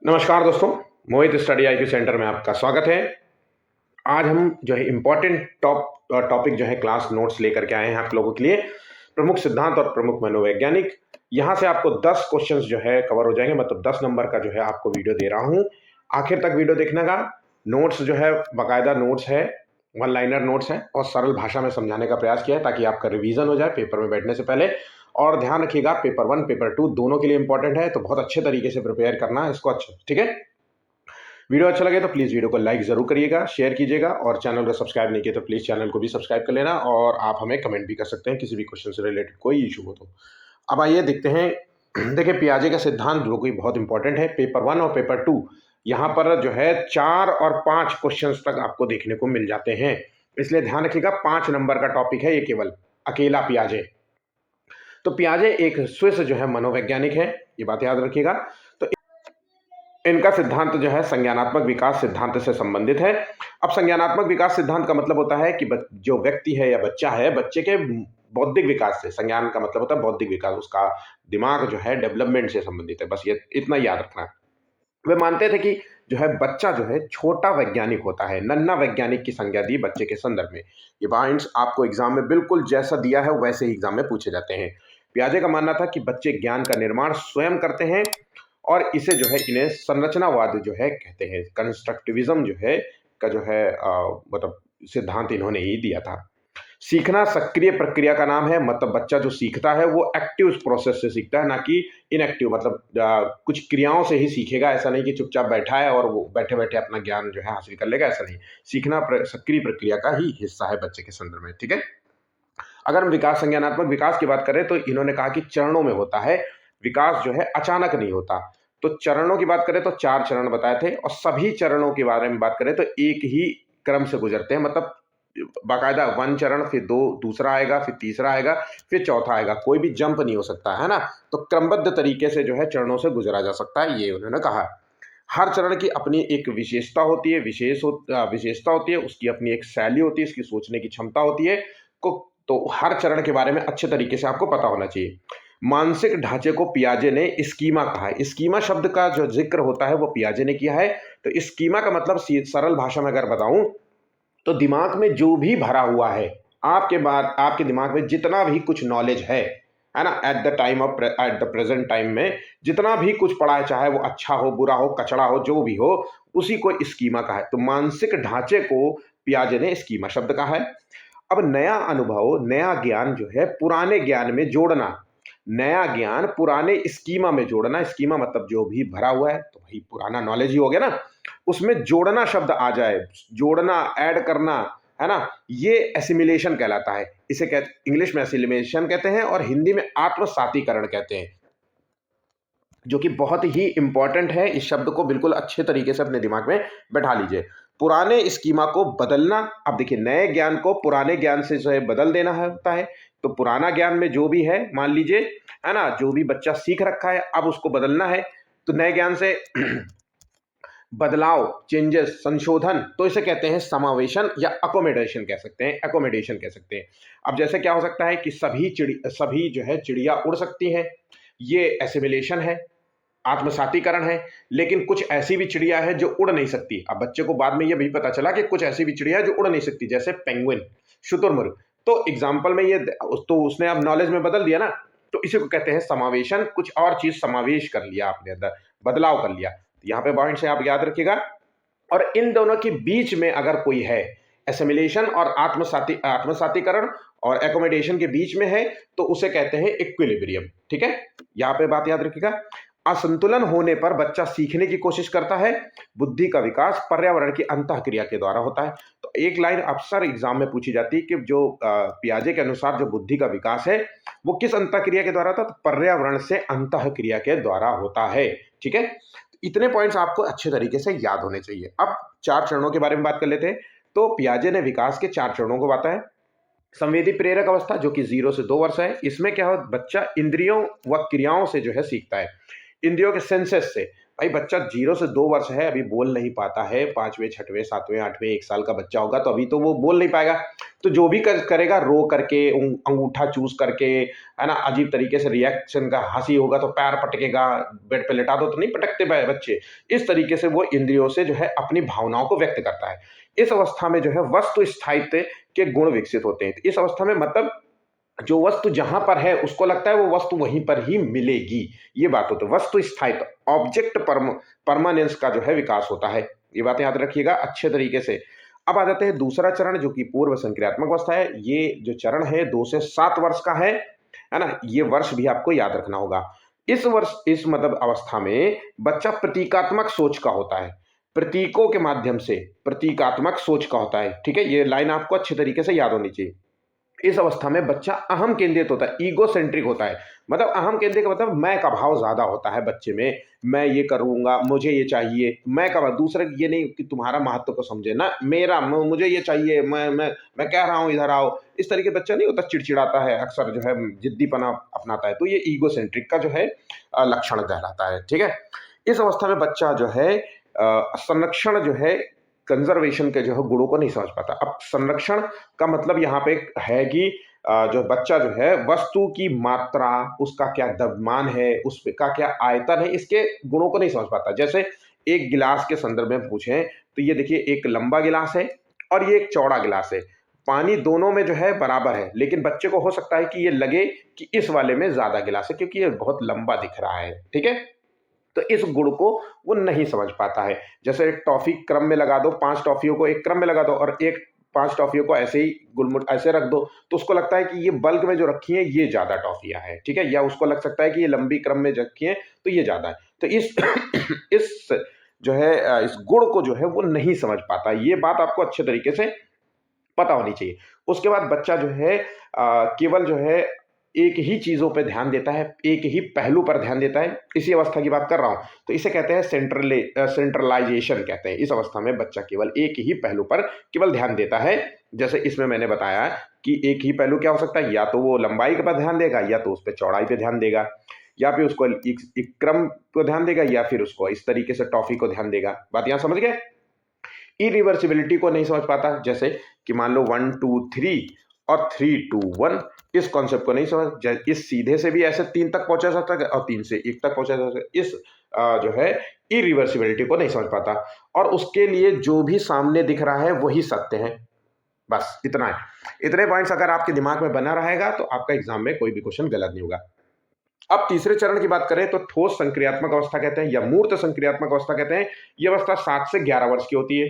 नमस्कार दोस्तों, मोहित study IQ centre में आपका स्वागत है। आज हम जो है इम्पोर्टेंट टॉपिक जो है क्लास नोट्स लेकर के आए हैं आप लोगों के लिए। प्रमुख सिद्धांत और प्रमुख मनोवैज्ञानिक, यहाँ से आपको 10 क्वेश्चंस जो है कवर हो जाएंगे, मतलब 10 नंबर का जो है आपको वीडियो दे रहा हूँ। आखिर तक वीडियो देखने का। नोट्स जो है बाकायदा नोट्स है, वन लाइनर नोट्स है और सरल भाषा में समझाने का प्रयास किया है ताकि आपका रिवीजन हो जाए पेपर में बैठने से पहले। और ध्यान रखिएगा, पेपर 1 पेपर 2 दोनों के लिए इंपॉर्टेंट है, तो बहुत अच्छे तरीके से प्रिपेयर करना है इसको। अच्छा, ठीक है। वीडियो अच्छा लगे तो प्लीज़ वीडियो को लाइक ज़रूर करिएगा, शेयर कीजिएगा और चैनल को सब्सक्राइब नहीं किया तो प्लीज़ चैनल को भी सब्सक्राइब कर लेना। और आप हमें कमेंट भी कर सकते हैं किसी भी क्वेश्चन से रिलेटेड कोई इशू हो तो। अब आइए देखते हैं। देखिए, पियाजे का सिद्धांत जो कि बहुत इंपॉर्टेंट है, पेपर 1 और पेपर 2 यहाँ पर जो है 4 और 5 क्वेश्चन तक आपको देखने को मिल जाते हैं, इसलिए ध्यान रखिएगा 5 नंबर का टॉपिक है ये, केवल अकेला पियाजे। तो पियाजे एक स्विस जो है मनोवैज्ञानिक है, ये बात याद रखिएगा। तो इनका सिद्धांत जो है संज्ञानात्मक विकास सिद्धांत से संबंधित है। अब संज्ञानात्मक विकास सिद्धांत का मतलब होता है कि जो व्यक्ति है या बच्चा है, बच्चे के बौद्धिक विकास से, संज्ञान का मतलब होता है बौद्धिक विकास, उसका दिमाग जो है डेवलपमेंट से संबंधित है। बस ये इतना याद रखना। वे मानते थे कि जो है बच्चा जो है छोटा वैज्ञानिक होता है, नन्हा वैज्ञानिक की संज्ञा दी बच्चे के संदर्भ में। ये पॉइंट्स आपको एग्जाम में बिल्कुल जैसा दिया है वैसे ही एग्जाम में पूछे जाते हैं। पियाजे का मानना था कि बच्चे ज्ञान का निर्माण स्वयं करते हैं और इसे जो है इन्हें संरचनावाद जो है कहते हैं, कंस्ट्रक्टिविज्म जो है का जो है मतलब सिद्धांत इन्होंने ही दिया था। सीखना सक्रिय प्रक्रिया का नाम है, मतलब बच्चा जो सीखता है वो एक्टिव प्रोसेस से सीखता है, ना कि इनएक्टिव, मतलब कुछ क्रियाओं से ही सीखेगा। ऐसा नहीं कि चुपचाप बैठा है और वो बैठे बैठे अपना ज्ञान जो है हासिल कर लेगा, ऐसा नहीं। सीखना सक्रिय प्रक्रिया का ही हिस्सा है बच्चे के संदर्भ में, ठीक है। अगर हम विकास, संज्ञानात्मक विकास की बात करें तो इन्होंने कहा कि चरणों में होता है विकास, जो है अचानक नहीं होता। तो चरणों की बात करें तो 4 चरण बताए थे और सभी चरणों के बारे में बात करें तो एक ही क्रम से गुजरते हैं, मतलब बाकायदा 1 चरण, फिर 2 दूसरा आएगा, फिर तीसरा आएगा, फिर चौथा आएगा। कोई भी जंप नहीं हो सकता है ना। तो क्रमबद्ध तरीके से जो है चरणों से गुजरा जा सकता है, ये उन्होंने कहा। हर चरण की अपनी एक विशेषता होती है, विशेषता होती है, उसकी अपनी एक शैली होती है, इसकी सोचने की क्षमता होती है को। तो हर चरण के बारे में अच्छे तरीके से आपको पता होना चाहिए। मानसिक ढांचे को पियाजे ने स्कीमा कहा है। स्कीमा शब्द का जो जिक्र होता है वो पियाजे ने किया है। तो स्कीमा का मतलब सरल भाषा में अगर बताऊं तो दिमाग में जो भी भरा हुआ है, आपके दिमाग में जितना भी कुछ नॉलेज है ना, एट द प्रेजेंट टाइम में जितना भी कुछ पढ़ा है, चाहे वो अच्छा हो, बुरा हो, कचड़ा हो, जो भी हो, उसी को स्कीमा कहा है। तो मानसिक ढांचे को पियाजे ने स्कीमा शब्द कहा है। अब नया अनुभव, नया ज्ञान जो है पुराने ज्ञान में जोड़ना, नया ज्ञान पुराने स्कीमा में जोड़ना। स्कीमा मतलब जो भी भरा हुआ है, तो भाई पुराना नॉलेज ही हो गया ना, उसमें जोड़ना शब्द आ जाए, जोड़ना, ऐड करना, है ना, ये एसिमिलेशन कहलाता है। इसे इंग्लिश में एसिमिलेशन कहते हैं और हिंदी में आत्मसातीकरण कहते हैं, जो कि बहुत ही इंपॉर्टेंट है। इस शब्द को बिल्कुल अच्छे तरीके से अपने दिमाग में बैठा लीजिए। पुराने स्कीमा को बदलना। अब देखिए, नए ज्ञान को पुराने ज्ञान से जो है बदल देना होता है। तो पुराना ज्ञान में जो भी है, मान लीजिए, है ना, जो भी बच्चा सीख रखा है अब उसको बदलना है, तो नए ज्ञान से बदलाव, चेंजेस, संशोधन, तो इसे कहते हैं समावेशन या अकोमोडेशन कह सकते हैं, एकोमोडेशन कह सकते हैं। अब जैसे क्या हो सकता है कि सभी जो है चिड़िया उड़ सकती हैं, ये एसिमिलेशन है, आत्मसातीकरण है। लेकिन कुछ ऐसी भी चिड़िया है जो उड़ नहीं सकती। अब बच्चे को बाद में ये भी पता चला कि कुछ ऐसी भी चिड़िया है जो उड़ नहीं सकती, जैसे पेंगुइन, शुतुरमुर्ग। तो एग्जाम्पल में ये, तो उसने अब नॉलेज में बदल दिया ना, तो इसी को कहते हैं समावेशन। कुछ और चीज समावेश कर लिया आपने अंदर, बदलाव कर लिया। यहाँ पे पॉइंट से आप याद रखिएगा। और इन दोनों के बीच में अगर कोई है, एसिमिलेशन और आत्मसातीकरण और एकोमोडेशन के बीच में है, तो उसे कहते हैं इक्विलिब्रियम, ठीक है। यहाँ पे बात याद रखिएगा। असंतुलन होने पर बच्चा सीखने की कोशिश करता है। बुद्धि का विकास पर्यावरण की अंतःक्रिया के द्वारा होता है। तो एक लाइन अक्सर एग्जाम में पूछी जाती है कि जो पियाजे के अनुसार जो बुद्धि का विकास है वो किस अंतःक्रिया के द्वारा होता है, तो पर्यावरण से अंतःक्रिया के द्वारा होता है, ठीक है। इतने पॉइंट्स आपको अच्छे तरीके से याद होने चाहिए। अब 4 चरणों के बारे में बात कर लेते हैं। तो पियाजे ने विकास के 4 चरणों को बताया। संवेदी प्रेरक अवस्था, जो कि 0 से 2 वर्ष है, इसमें क्या हो, बच्चा इंद्रियों व क्रियाओं से जो है सीखता है। इंद्रियों के सेंसेस से, भाई बच्चा 0 से 2 वर्ष है, अभी बोल नहीं पाता है, 5वें 6वें 7वें 8वें 1 साल का बच्चा होगा तो अभी तो वो बोल नहीं पाएगा। तो जो भी करेगा रो करके, अंगूठा चूस करके, है ना, अजीब तरीके से रिएक्शन का, हंसी होगा तो पैर पटकेगा, बेड पे लेटा दो तो नहीं पटकते बच्चे। इस तरीके से वो इंद्रियों से जो है अपनी भावनाओं को व्यक्त करता है। इस अवस्था में जो है वस्तु स्थायित्व के गुण विकसित होते हैं। तो इस अवस्था में मतलब जो वस्तु जहां पर है उसको लगता है वो वस्तु वहीं पर ही मिलेगी, ये बात होती है। वस्तु स्थायित्व, ऑब्जेक्ट परमानेंस का जो है विकास होता है। ये बात याद रखिएगा अच्छे तरीके से। अब आ जाते हैं दूसरा चरण जो कि पूर्व संक्रियात्मक अवस्था है। ये जो चरण है 2 से 7 वर्ष का है ना। ये वर्ष भी आपको याद रखना होगा। इस वर्ष, इस मतलब अवस्था में बच्चा प्रतीकात्मक सोच का होता है, प्रतीकों के माध्यम से प्रतीकात्मक सोच का होता है। ठीक है, ये लाइन आपको अच्छे तरीके से याद होनी चाहिए। इस अवस्था में बच्चा अहम केंद्रित होता है, ईगो सेंट्रिक होता है। मतलब अहम केंद्रित का मतलब मैं का भाव ज्यादा होता है बच्चे में। मैं ये करूंगा, मुझे ये चाहिए, मैं का भाव। दूसरे ये नहीं कि तुम्हारा महत्व को समझे ना, मेरा मुझे ये चाहिए, मैं कह रहा हूं इधर आओ। इस तरीके बच्चा नहीं होता, चिड़चिड़ाता है अक्सर, जो है जिद्दीपना अपनाता है। तो ये ईगो सेंट्रिक का जो है लक्षण कहलाता है। ठीक है, इस अवस्था में बच्चा जो है संरक्षण जो है, कंजर्वेशन के जो है गुणों को नहीं समझ पाता। अब संरक्षण का मतलब यहाँ पे है कि जो बच्चा जो है वस्तु की मात्रा, उसका क्या द्रव्यमान है, उसका क्या आयतन है, इसके गुणों को नहीं समझ पाता। जैसे एक गिलास के संदर्भ में पूछें तो ये देखिए, एक लंबा गिलास है और ये एक चौड़ा गिलास है। पानी दोनों में जो है बराबर है, लेकिन बच्चे को हो सकता है कि ये लगे कि इस वाले में ज्यादा गिलास है क्योंकि ये बहुत लंबा दिख रहा है। ठीक है, तो इस गुण को वो नहीं समझ पाता है। जैसे टॉफी क्रम में लगा दो, 5 टॉफियों को एक क्रम में लगा दो और एक 5 टॉफियों को ऐसे ही गुलमुट ऐसे रख दो, तो उसको लगता है कि ये बल्क में जो रखी है ये ज्यादा टॉफियां हैं। ठीक है, या उसको लग सकता है कि ये लंबी क्रम में रखी है तो ये ज्यादा है। तो इस इस जो है इस गुण को जो है वो नहीं समझ पाता। ये बात आपको अच्छे तरीके से पता होनी चाहिए। उसके बाद बच्चा जो है केवल जो है एक ही चीजों पर ध्यान देता है, एक ही पहलू पर ध्यान देता है। इसी अवस्था की बात कर रहा हूं, तो इसे कहते हैं सेंट्रलाइजेशन कहते हैं। इस अवस्था में बच्चा केवल एक ही पहलू पर केवल ध्यान देता है। जैसे इसमें मैंने बताया कि एक ही पहलू क्या हो सकता है, या तो वो लंबाई पर ध्यान देगा, या तो उस पर चौड़ाई पे ध्यान देगा, या फिर उसको एक क्रम को ध्यान देगा, या फिर उसको इस तरीके से टॉफी को ध्यान देगा। बात यहां समझ गए। इरिवर्सिबिलिटी को नहीं समझ पाता, जैसे कि मान लो 1 2 3 और 3 2 1, इस कॉन्सेप्ट को नहीं समझ। इस सीधे से भी ऐसे 3 तक पहुंचा जा सकता है और 3 से 1 तक पहुंचा जा सकता है। इस जो है इरिवर्सिबिलिटी को नहीं समझ पाता, और उसके लिए जो भी सामने दिख रहा है वही सत्य है। बस इतना है। इतने पॉइंट्स अगर आपके दिमाग में बना रहेगा तो आपका एग्जाम में कोई भी क्वेश्चन गलत नहीं होगा। अब तीसरे चरण की बात करें तो ठोस संक्रियात्मक अवस्था कहते हैं या मूर्त संक्रियात्मक अवस्था कहते हैं। यह अवस्था 7 से 11 वर्ष की होती है।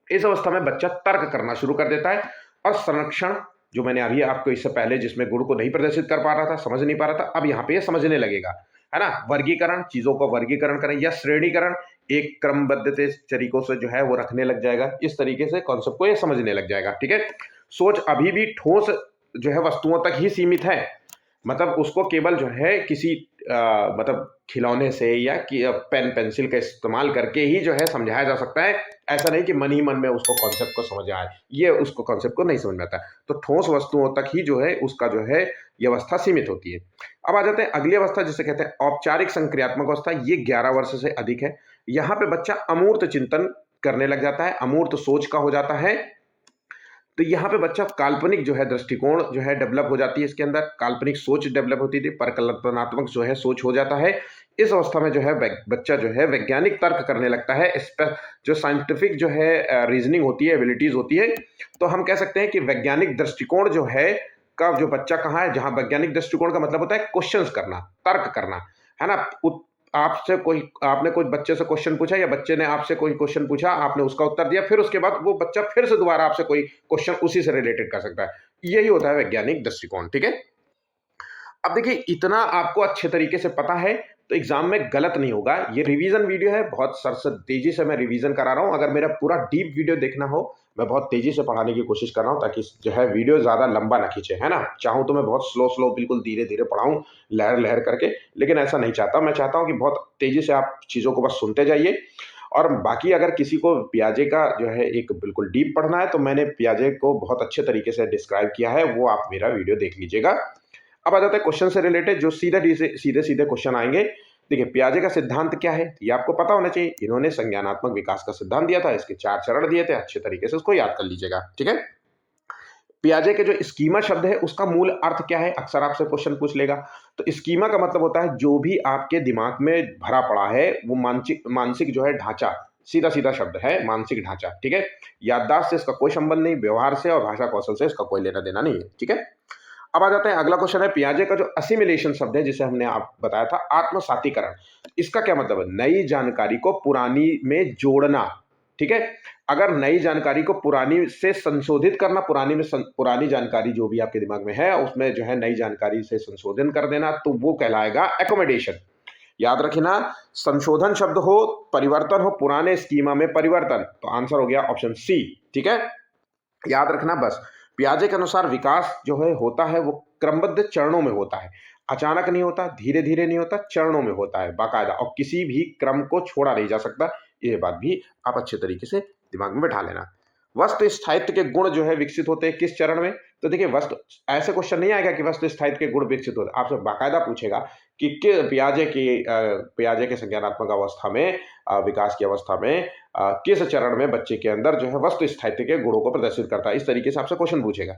इस अवस्था में बच्चा तर्क करना शुरू कर देता है, और संरक्षण जो मैंने अभी आपको इससे पहले जिसमें गुण को नहीं प्रदर्शित कर पा रहा था, समझ नहीं पा रहा था, अब यहाँ पे ये समझने लगेगा, है ना। वर्गीकरण, चीजों को वर्गीकरण करें या श्रेणीकरण, एक क्रमबद्ध तरीकों से जो है वो रखने लग जाएगा। इस तरीके से कॉन्सेप्ट को ये समझने लग जाएगा। ठीक है, सोच अभी भी ठोस जो है वस्तुओं तक ही सीमित है। मतलब उसको केवल जो है किसी मतलब खिलौने से या कि पेन पेंसिल का इस्तेमाल करके ही जो है समझाया जा सकता है। ऐसा नहीं कि मन ही मन में उसको कॉन्सेप्ट को समझ आए, ये उसको कॉन्सेप्ट को नहीं समझ में आता। तो ठोस वस्तुओं तक ही जो है उसका जो है ये अवस्था सीमित होती है। अब आ जाते हैं अगली अवस्था जिसे कहते हैं औपचारिक संक्रियात्मक अवस्था। ये 11 वर्ष से अधिक है। यहाँ पे बच्चा अमूर्त चिंतन करने लग जाता है, अमूर्त सोच का हो जाता है। तो यहाँ पे बच्चा काल्पनिक जो है दृष्टिकोण जो है डेवलप हो जाती है, इसके अंदर काल्पनिक सोच डेवलप होती थी, परिकल्पनात्मक जो है सोच हो जाता है। इस अवस्था में जो है बच्चा जो है वैज्ञानिक तर्क करने लगता है। इस पर जो साइंटिफिक जो है रीजनिंग होती है, एबिलिटीज होती है, तो हम कह सकते हैं कि वैज्ञानिक दृष्टिकोण जो है का जो बच्चा कहाँ है, जहाँ वैज्ञानिक दृष्टिकोण का मतलब होता है क्वेश्चंस करना, तर्क करना, है ना। आपसे कोई, आपने कोई बच्चे से क्वेश्चन पूछा या बच्चे ने आपसे कोई क्वेश्चन पूछा, आपने उसका उत्तर दिया, फिर उसके बाद वो बच्चा फिर से दोबारा आपसे कोई क्वेश्चन उसी से रिलेटेड कर सकता है। यही होता है वैज्ञानिक दृष्टिकोण। ठीक है, अब देखिए इतना आपको अच्छे तरीके से पता है तो एग्जाम में गलत नहीं होगा। ये रिवीजन वीडियो है, बहुत सर से तेजी से मैं रिवीजन करा रहा हूं। अगर मेरा पूरा डीप वीडियो देखना हो, मैं बहुत तेजी से पढ़ाने की कोशिश कर रहा हूं ताकि जो है वीडियो ज्यादा लंबा ना खींचे, है ना। चाहूं तो मैं बहुत स्लो स्लो बिल्कुल धीरे धीरे पढ़ाऊं, लहर लहर करके, लेकिन ऐसा नहीं चाहता। मैं चाहता हूं कि बहुत तेजी से आप चीजों को बस सुनते जाइए। और बाकी अगर किसी को पियाजे का जो है एक बिल्कुल डीप पढ़ना है तो मैंने पियाजे को बहुत अच्छे तरीके से डिस्क्राइब किया है, वो आप मेरा वीडियो देख लीजिएगा। अब आ जाता है क्वेश्चन से रिलेटेड, जो सीधे सीधे क्वेश्चन आएंगे। देखिए पियाजे का सिद्धांत क्या है ये आपको पता होना चाहिए। इन्होंने संज्ञानात्मक विकास का सिद्धांत दिया था, इसके 4 चरण दिए थे, अच्छे तरीके से उसको याद कर लीजिएगा, ठीक है। पियाजे के जो स्कीमा शब्द है उसका मूल अर्थ क्या है, अक्सर आपसे क्वेश्चन पूछ लेगा। तो स्कीमा का मतलब होता है जो भी आपके दिमाग में भरा पड़ा है वो मानसिक मानसिक जो है ढांचा, सीधा सीधा शब्द है मानसिक ढांचा, ठीक है। याददाश्त से इसका कोई संबंध नहीं, व्यवहार से और भाषा कौशल से इसका कोई लेना देना नहीं है, ठीक है। अब आ जाते हैं, अगला क्वेश्चन है पियाजे का जो असिमिलेशन शब्द है जिसे हमने आप बताया था आत्मसातीकरण, इसका क्या मतलब है, नई जानकारी को पुरानी में जोड़ना, ठीक है। अगर नई जानकारी को पुरानी से संशोधित करना, पुरानी जानकारी जो भी आपके दिमाग में है उसमें जो है नई जानकारी से संशोधन कर देना, तो वो कहलाएगा एकोमोडेशन। याद रखना, संशोधन शब्द हो, परिवर्तन हो, पुराने स्कीमा में परिवर्तन, तो आंसर हो गया ऑप्शन सी, ठीक है। याद रखना बस, पियाजे के अनुसार विकास जो है होता है वो क्रमबद्ध चरणों में होता है, अचानक नहीं होता, धीरे धीरे नहीं होता, चरणों में होता है बाकायदा, और किसी भी क्रम को छोड़ा नहीं जा सकता। ये बात भी आप अच्छे तरीके से दिमाग में बैठा लेना। वस्तु स्थायित्व के गुण जो है विकसित होते हैं किस चरण में, तो देखिए वस्तु, ऐसे क्वेश्चन नहीं आएगा कि वस्तु स्थायित्व के गुण विकसित होते, आपसे बाकायदा पूछेगा कि पियाजे के संज्ञानात्मक अवस्था में, विकास की अवस्था में किस चरण में बच्चे के अंदर जो है वस्तु स्थायित्व के गुणों को प्रदर्शित करता है, इस तरीके से आपसे क्वेश्चन पूछेगा।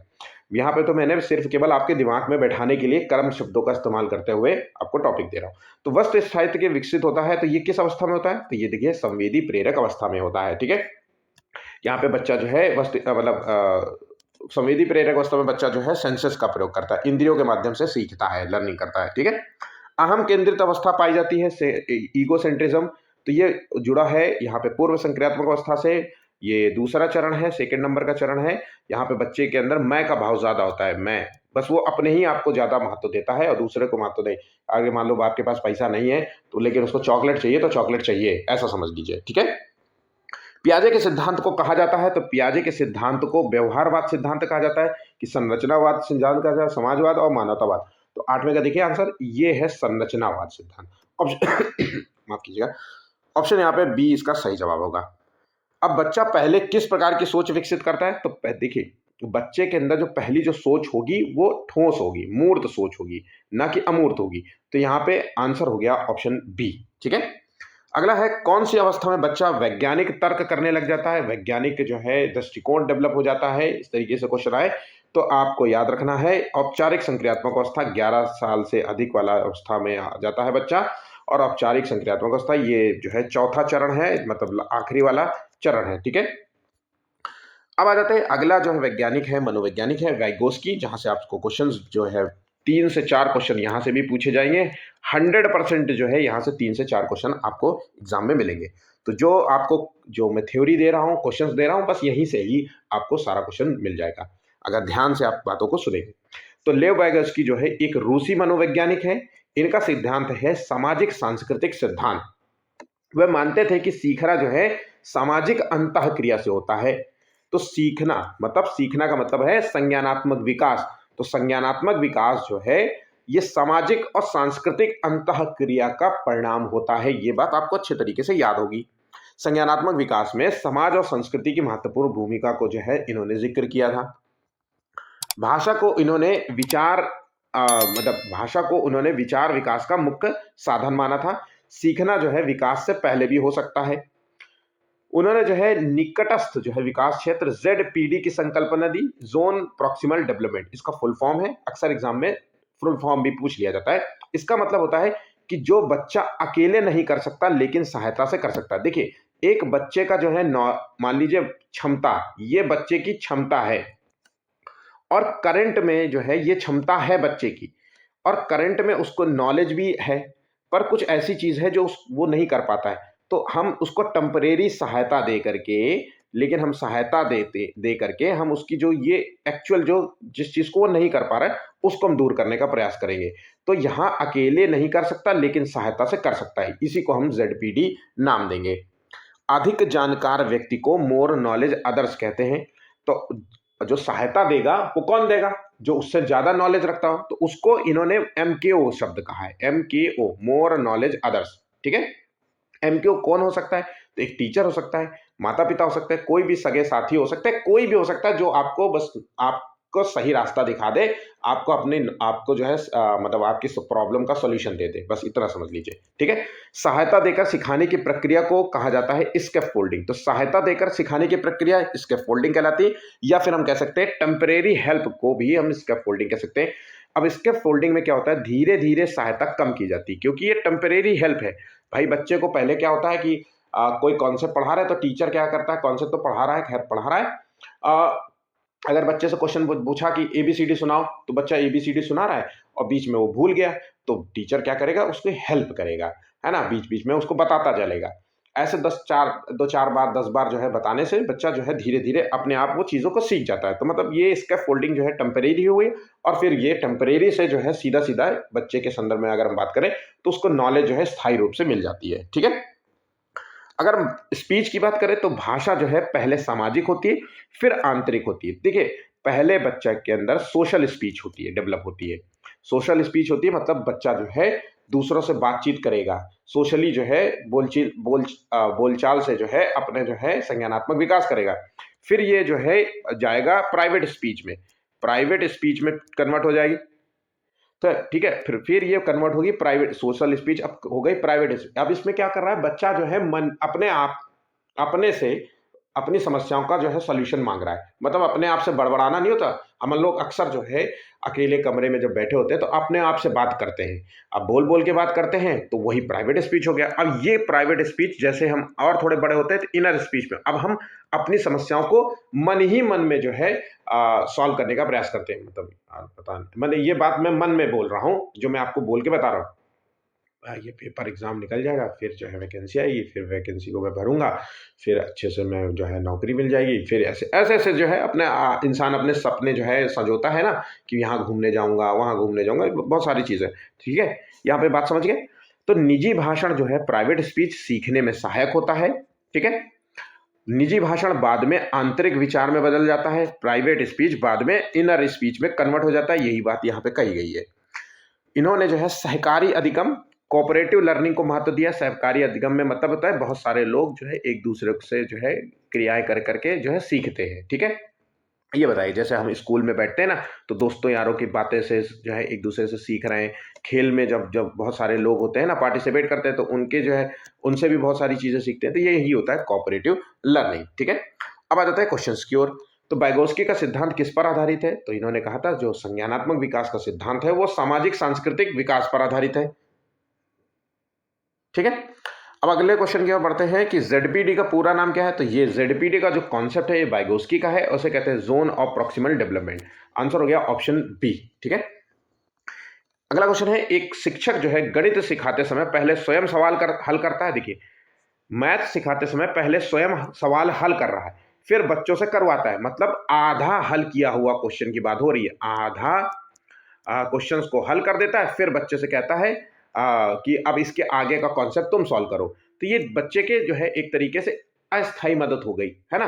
यहाँ पे तो मैंने सिर्फ केवल आपके दिमाग में बैठाने के लिए कर्म शब्दों का इस्तेमाल करते हुए आपको टॉपिक दे रहा हूँ। तो वस्तु स्थायित्व के विकसित होता है, तो ये किस अवस्था में होता है, तो ये देखिए संवेदी प्रेरक अवस्था में होता है, ठीक है। यहाँ पे बच्चा जो है संवेदी प्रेरक अवस्था में बच्चा जो है सेंसेस का प्रयोग करता है, इंद्रियों के माध्यम से सीखता है, लर्निंग करता है, ठीक है। अहम केंद्रित अवस्था पाई जाती है ईगो सेंट्रिज्म, तो ये जुड़ा है यहाँ पे पूर्व संक्रियात्मक अवस्था से। ये दूसरा चरण है, सेकंड नंबर का चरण है। यहाँ पे बच्चे के अंदर मैं का भाव ज्यादा होता है, मैं बस वो अपने ही आपको ज्यादा महत्व देता है और दूसरे को महत्व नहीं। आगे मान लो आपके पास पैसा नहीं है तो लेकिन उसको चॉकलेट चाहिए तो चॉकलेट चाहिए, ऐसा समझ लीजिए, ठीक है। पियाजे के सिद्धांत को कहा जाता है, तो पियाजे के सिद्धांत को व्यवहारवाद सिद्धांत कहा जाता है, कि संरचनावाद सिद्धांत कहा जाता है, समाजवाद और मानवतावाद। तो 8वें का देखिए आंसर, ये है संरचनावाद सिद्धांत। ऑप्शन माफ कीजिएगा, ऑप्शन यहाँ पे बी इसका सही जवाब होगा। अब बच्चा पहले किस प्रकार की सोच विकसित करता है, तो देखिए बच्चे के अंदर जो पहली जो सोच होगी वो ठोस होगी, मूर्त सोच होगी, ना कि अमूर्त होगी। तो यहाँ पे आंसर हो गया ऑप्शन बी, ठीक है। अगला है, कौन सी अवस्था में बच्चा वैज्ञानिक तर्क करने लग जाता है, वैज्ञानिक जो है दृष्टिकोण डेवलप हो जाता है, इस तरीके से क्वेश्चन आए तो आपको याद रखना है औपचारिक संक्रियात्मक अवस्था 11 साल से अधिक वाला अवस्था में आ जाता है बच्चा, और औपचारिक संक्रियात्मक अवस्था ये जो है चौथा चरण है, मतलब आखिरी वाला चरण है, ठीक है। अब आ जाते हैं, अगला जो है वैज्ञानिक है, मनोवैज्ञानिक है वाइगोस्की, जहां से आपको क्वेश्चन जो है 3 से 4 क्वेश्चन यहां से भी पूछे जाएंगे। 100% जो है यहाँ से 3 से 4 क्वेश्चन आपको एग्जाम में मिलेंगे। तो जो मैं थ्योरी दे रहा हूँ, क्वेश्चन दे रहा हूँ, बस यहीं से ही आपको सारा क्वेश्चन मिल जाएगा अगर ध्यान से आप बातों को सुनेंगे। तो लेव वाइगोस्की जो है एक रूसी मनोवैज्ञानिक है। इनका सिद्धांत है सामाजिक सांस्कृतिक सिद्धांत। वह मानते थे कि सीखना जो है सामाजिक अंतःक्रिया से होता है। तो सीखना का मतलब है संज्ञानात्मक विकास। तो संज्ञानात्मक विकास जो है ये सामाजिक और सांस्कृतिक अंतःक्रिया का परिणाम होता है। ये बात आपको अच्छे तरीके से याद होगी। संज्ञानात्मक विकास में समाज और संस्कृति की महत्वपूर्ण भूमिका को जो है इन्होंने जिक्र किया था। भाषा को इन्होंने विचार विकास का मुख्य साधन माना था। सीखना जो है विकास से पहले भी हो सकता है। उन्होंने जो है निकटस्थ जो है विकास क्षेत्र ZPD की संकल्पना दी, जोन प्रॉक्सिमल डेवलपमेंट, इसका फुल फॉर्म है, अक्सर एग्जाम में फुल फॉर्म भी पूछ लिया जाता है। इसका मतलब होता है कि जो बच्चा अकेले नहीं कर सकता लेकिन सहायता से कर सकता है। देखिए एक बच्चे का जो है मान लीजिए क्षमता, ये बच्चे की क्षमता है और करंट में जो है ये क्षमता है बच्चे की, और करंट में उसको नॉलेज भी है, पर कुछ ऐसी चीज है जो वो नहीं कर पाता है। तो हम उसको टेम्परेरी सहायता दे करके, लेकिन हम सहायता दे करके हम उसकी जो ये एक्चुअल जो जिस चीज को वो नहीं कर पा रहा है उसको हम दूर करने का प्रयास करेंगे। तो यहाँ अकेले नहीं कर सकता लेकिन सहायता से कर सकता है, इसी को हम ZPD नाम देंगे। अधिक जानकार व्यक्ति को मोर नॉलेज अदर्स कहते हैं। तो जो सहायता देगा वो कौन देगा, जो उससे ज्यादा नॉलेज रखता हो, तो उसको इन्होंने MKO शब्द कहा है, MKO, मोर नॉलेज अदर्स, ठीक है। MKO कौन हो सकता है, तो एक टीचर हो सकता है, माता पिता हो सकता है, कोई भी सगे साथी हो सकता है, कोई भी हो सकता है जो आपको बस आप आपको सही रास्ता दिखा दे, आपको जो है मतलब आपकी प्रॉब्लम का सॉल्यूशन दे दे, बस इतना समझ लीजिए। ठीक है, सहायता देकर सिखाने की प्रक्रिया को कहा जाता है स्कैफोल्डिंग। तो सहायता देकर सिखाने की प्रक्रिया स्कैफोल्डिंग कहलाती है, या फिर हम कह सकते हैं टेम्परेरी हेल्प को भी हम स्कैफोल्डिंग कह सकते हैं। अब स्कैफोल्डिंग में क्या होता है, धीरे धीरे सहायता कम की जाती है, क्योंकि ये टेम्परेरी हेल्प है। भाई बच्चे को पहले क्या होता है कि कोई कॉन्सेप्ट पढ़ा रहा है तो टीचर क्या करता है, कॉन्सेप्ट तो पढ़ा रहा है, खैर पढ़ा रहा है, अगर बच्चे से क्वेश्चन पूछा कि एबीसीडी सुनाओ, तो बच्चा एबीसीडी सुना रहा है और बीच में वो भूल गया, तो टीचर क्या करेगा, उसको हेल्प करेगा, है ना, बीच बीच में उसको बताता चलेगा। ऐसे 2-4 बार 10 बार जो है बताने से बच्चा जो है धीरे धीरे अपने आप वो चीज़ों को सीख जाता है। तो मतलब ये इसका फोल्डिंग जो है टेम्परेरी हुई, और फिर ये टेम्परेरी से जो है सीधा सीधा बच्चे के संदर्भ में अगर हम बात करें तो उसको नॉलेज जो है स्थायी रूप से मिल जाती है। ठीक है, अगर हम स्पीच की बात करें तो भाषा जो है पहले सामाजिक होती है, फिर आंतरिक होती है। देखिए, पहले बच्चा के अंदर सोशल स्पीच होती है, डेवलप होती है। सोशल स्पीच होती है मतलब बच्चा जो है दूसरों से बातचीत करेगा, सोशली जो है बोलचाल से जो है अपने जो है संज्ञानात्मक विकास करेगा। फिर ये जो है जाएगा प्राइवेट स्पीच में, प्राइवेट स्पीच में कन्वर्ट हो जाएगी। तो ठीक है, फिर ये कन्वर्ट होगी प्राइवेट, सोशल स्पीच अब हो गई प्राइवेट स्पीच। अब इसमें क्या कर रहा है बच्चा, जो है मन अपने आप अपने से अपनी समस्याओं का जो है सॉल्यूशन मांग रहा है, मतलब अपने आप से बड़बड़ाना नहीं होता। हम लोग अक्सर जो है अकेले कमरे में जब बैठे होते हैं तो अपने आप से बात करते हैं, अब बोल बोल के बात करते हैं, तो वही प्राइवेट स्पीच हो गया। अब ये प्राइवेट स्पीच जैसे हम और थोड़े बड़े होते हैं तो इनर स्पीच में अब हम अपनी समस्याओं को मन ही मन में जो है सॉल्व करने का प्रयास करते हैं। मतलब पता नहीं, मैंने ये बात मैं मन में बोल रहा हूँ, जो मैं आपको बोल के बता रहा हूँ। ये पेपर एग्ज़ाम निकल जाएगा, फिर जो है वैकेंसी आएगी, फिर वैकेंसी को मैं भरूँगा, फिर अच्छे से मैं जो है नौकरी मिल जाएगी। फिर ऐसे जो है अपने इंसान अपने सपने जो है संजोता है ना, कि यहाँ घूमने जाऊँगा, वहाँ घूमने जाऊँगा, बहुत सारी चीज़ें। ठीक है, यहाँ पे बात समझ गए? तो निजी भाषण जो है प्राइवेट स्पीच सीखने में सहायक होता है। ठीक है, निजी भाषण बाद में आंतरिक विचार में बदल जाता है, प्राइवेट स्पीच बाद में इनर स्पीच में कन्वर्ट हो जाता है। यही बात यहाँ पे कही गई है। इन्होंने जो है सहकारी अधिगम, कोऑपरेटिव लर्निंग को महत्व दिया। सहकारी अधिगम में मतलब होता है बहुत सारे लोग जो है एक दूसरे से जो है क्रियाएं कर करके जो है सीखते हैं। ठीक है, ये बताइए, जैसे हम स्कूल में बैठते हैं ना, तो दोस्तों यारों की बातें से जो है एक दूसरे से सीख रहे हैं। खेल में जब जब बहुत सारे लोग होते हैं ना, पार्टिसिपेट करते हैं, तो उनके जो है उनसे भी बहुत सारी चीजें सीखते हैं। तो यही होता है कोऑपरेटिव लर्निंग। ठीक है, अब आ जाता है क्वेश्चन की ओर। तो वाइगोत्स्की का सिद्धांत किस पर आधारित है? तो इन्होंने कहा था जो संज्ञानात्मक विकास का सिद्धांत है वो सामाजिक सांस्कृतिक विकास पर आधारित है। ठीक है, अब अगले क्वेश्चन की ओर बढ़ते हैं कि जेडपीडी का पूरा नाम क्या है? तो ये जेडपीडी का जो कॉन्सेप्ट है ये वाइगोत्स्की का है, और उसे कहते हैं zone of proximal development. Answer हो गया ऑप्शन बी। ठीक है, अगला क्वेश्चन है, एक शिक्षक जो है गणित सिखाते समय पहले स्वयं हल करता है। देखिए, मैथ सिखाते समय पहले स्वयं सवाल हल कर रहा है, फिर बच्चों से करवाता है, मतलब आधा हल किया हुआ क्वेश्चन की बात हो रही है। आधा क्वेश्चंस को हल कर देता है, फिर बच्चे से कहता है कि अब इसके आगे का कॉन्सेप्ट तुम सॉल्व करो। तो ये बच्चे के जो है एक तरीके से अस्थायी मदद हो गई, है ना।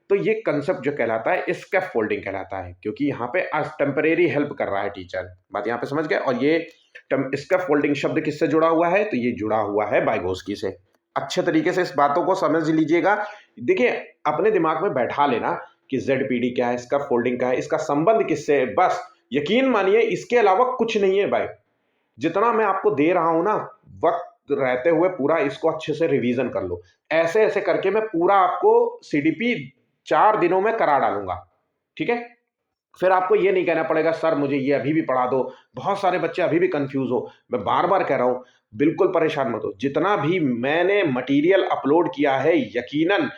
तो ये कंसेप्ट जो कहलाता है स्कैफोल्डिंग कहलाता है, क्योंकि यहाँ पे टेम्परेरी हेल्प कर रहा है टीचर। बात यहाँ पे समझ गए? और ये स्कैफोल्डिंग शब्द किससे जुड़ा हुआ है? तो ये जुड़ा हुआ है वाइगोत्स्की से। अच्छे तरीके से इस बातों को समझ लीजिएगा। देखिए, अपने दिमाग में बैठा लेना कि जेडपीडी क्या है, स्कैफोल्डिंग क्या है, इसका संबंध किससे है, बस यकीन मानिए इसके अलावा कुछ नहीं है भाई। जितना मैं आपको दे रहा हूं ना, वक्त रहते हुए पूरा इसको अच्छे से रिवीजन कर लो। ऐसे ऐसे करके मैं पूरा आपको सीडीपी 4 दिनों में करा डालूंगा। ठीक है, फिर आपको ये नहीं कहना पड़ेगा सर मुझे ये अभी भी पढ़ा दो। बहुत सारे बच्चे अभी भी कंफ्यूज हो, मैं बार बार कह रहा हूं, बिल्कुल परेशान मत हो। जितना भी मैंने मटेरियल अपलोड किया है, यकीनन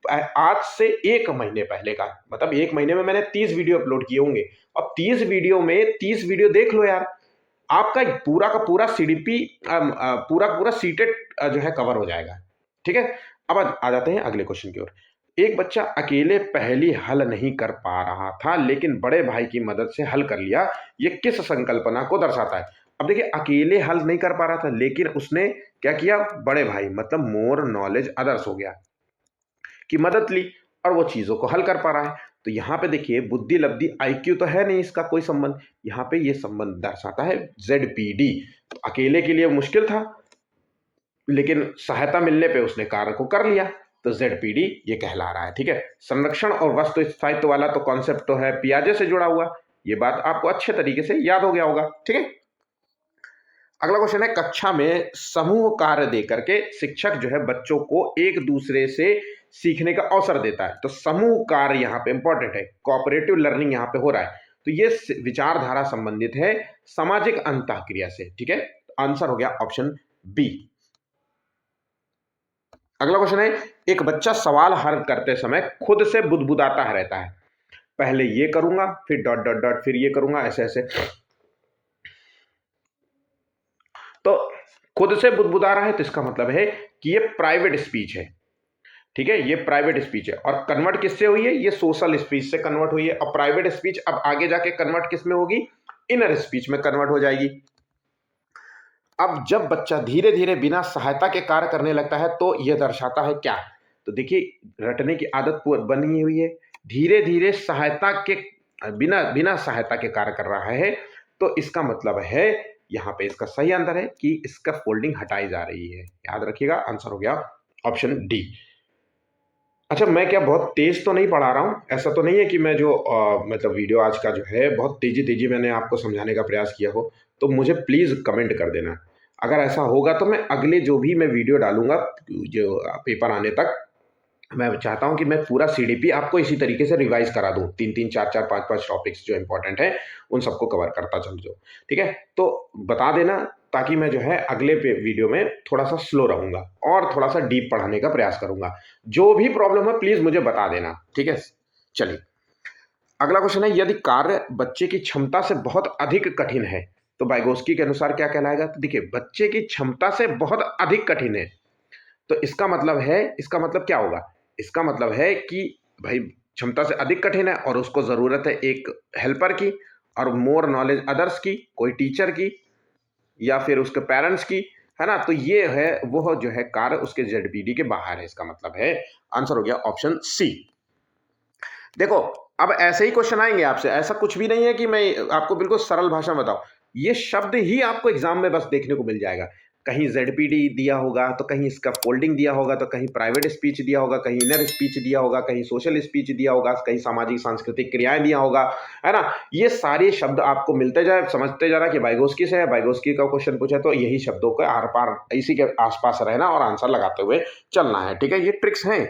आज से 1 महीने पहले का, मतलब 1 महीने में मैंने 30 वीडियो अपलोड किए होंगे। अब 30 वीडियो में 30 वीडियो देख लो यार, आपका पूरा का पूरा सीडीपी पूरा का पूरा सीटेड जो है कवर हो जाएगा। ठीक है, अब आ जाते हैं अगले क्वेश्चन की ओर। एक बच्चा अकेले पहेली हल नहीं कर पा रहा था, लेकिन बड़े भाई की मदद से हल कर लिया। ये किस संकल्पना को दर्शाता है? अब देखिए, अकेले हल नहीं कर पा रहा था, लेकिन उसने क्या किया, बड़े भाई मतलब मोर नॉलेज अदर्स हो गया, की मदद ली और वो चीजों को हल कर पा रहा है। तो यहाँ पे देखिए, बुद्धि लब्धि आईक्यू तो है नहीं, इसका कोई संबंध। यहाँ पे ये संबंध दर्शाता है जेडपीडी। तो अकेले के लिए मुश्किल था, लेकिन सहायता मिलने पे उसने कार्य को कर लिया। तो ZPD ये कहला रहा है। ठीक है, संरक्षण और वस्तु स्थायित्व वाला तो कॉन्सेप्ट तो है पियाजे से जुड़ा हुआ, ये बात आपको अच्छे तरीके से याद हो गया होगा। ठीक है, अगला क्वेश्चन है, कक्षा में समूह कार्य देकर के शिक्षक जो है बच्चों को एक दूसरे से सीखने का अवसर देता है। तो समूह कार्य यहाँ पे इंपॉर्टेंट है, कोऑपरेटिव लर्निंग यहाँ पे हो रहा है, तो ये विचारधारा संबंधित है सामाजिक अंतःक्रिया से। ठीक है, आंसर हो गया ऑप्शन बी। अगला क्वेश्चन है, एक बच्चा सवाल हल करते समय खुद से बुदबुदाता रहता है, पहले ये करूंगा फिर डॉट डॉट डॉट फिर ये करूंगा, ऐसे ऐसे। तो खुद से बुदबुदा रहा है तो इसका मतलब है कि ये प्राइवेट स्पीच है। ठीक है, ये प्राइवेट स्पीच है और कन्वर्ट किससे हुई है, ये सोशल स्पीच से कन्वर्ट हुई है। और प्राइवेट स्पीच अब आगे जाके कन्वर्ट किस में होगी, इनर स्पीच में कन्वर्ट हो जाएगी। अब जब बच्चा धीरे धीरे बिना सहायता के कार्य करने लगता है तो यह दर्शाता है क्या, तो देखिए रटने की आदत बनी हुई है, धीरे धीरे सहायता के बिना सहायता के कार्य कर रहा है, तो इसका मतलब है यहाँ पे इसका सही आंसर है कि इसका फोल्डिंग हटाई जा रही है। याद रखिएगा, आंसर हो गया ऑप्शन डी। अच्छा, मैं क्या बहुत तेज तो नहीं पढ़ा रहा हूँ, ऐसा तो नहीं है कि मैं जो मतलब वीडियो आज का जो है बहुत तेजी मैंने आपको समझाने का प्रयास किया हो, तो मुझे प्लीज़ कमेंट कर देना। अगर ऐसा होगा तो मैं अगले जो भी मैं वीडियो डालूंगा जो पेपर आने तक, मैं चाहता हूं कि मैं पूरा CDP आपको इसी तरीके से रिवाइज करा दूं, 3-3 4-4 5-5 टॉपिक्स जो इंपॉर्टेंट है उन सबको कवर करता चल जाऊं। ठीक है, तो बता देना ताकि मैं जो है अगले वीडियो में थोड़ा सा स्लो रहूंगा और थोड़ा सा डीप पढ़ाने का प्रयास करूंगा। जो भी प्रॉब्लम है प्लीज मुझे बता देना। ठीक है, चलिए अगला क्वेश्चन है, यदि कार्य बच्चे की क्षमता से बहुत अधिक कठिन है तो वाइगोस्की के अनुसार क्या कहलाएगा। तो देखिए, बच्चे की क्षमता से बहुत अधिक कठिन है तो इसका मतलब क्या होगा, इसका मतलब है कि भाई क्षमता से अधिक कठिन है और उसको जरूरत है एक हेल्पर की और मोर नॉलेज अदर्स की, कोई टीचर की या फिर उसके पेरेंट्स की, है ना। तो ये है वो जो है कार्य उसके ZPD के बाहर है, इसका मतलब है आंसर हो गया ऑप्शन सी। देखो अब ऐसे ही क्वेश्चन आएंगे आपसे, ऐसा कुछ भी नहीं है कि मैं आपको बिल्कुल सरल भाषा में बताऊं, ये शब्द ही आपको एग्जाम में बस देखने को मिल जाएगा। कहीं ZPD दिया होगा तो कहीं इसका फोल्डिंग दिया होगा, तो कहीं प्राइवेट स्पीच दिया होगा, कहीं इनर स्पीच दिया होगा, कहीं सोशल स्पीच दिया होगा, कहीं सामाजिक सांस्कृतिक क्रियाएं दिया होगा, है ना। ये सारे शब्द आपको मिलते जाए, समझते जाना कि वाइगोस्की से है, वाइगोस्की का क्वेश्चन पूछे तो यही शब्दों के आर पार इसी के आसपास रहना और आंसर लगाते हुए चलना है। ठीक है, ये ट्रिक्स हैं।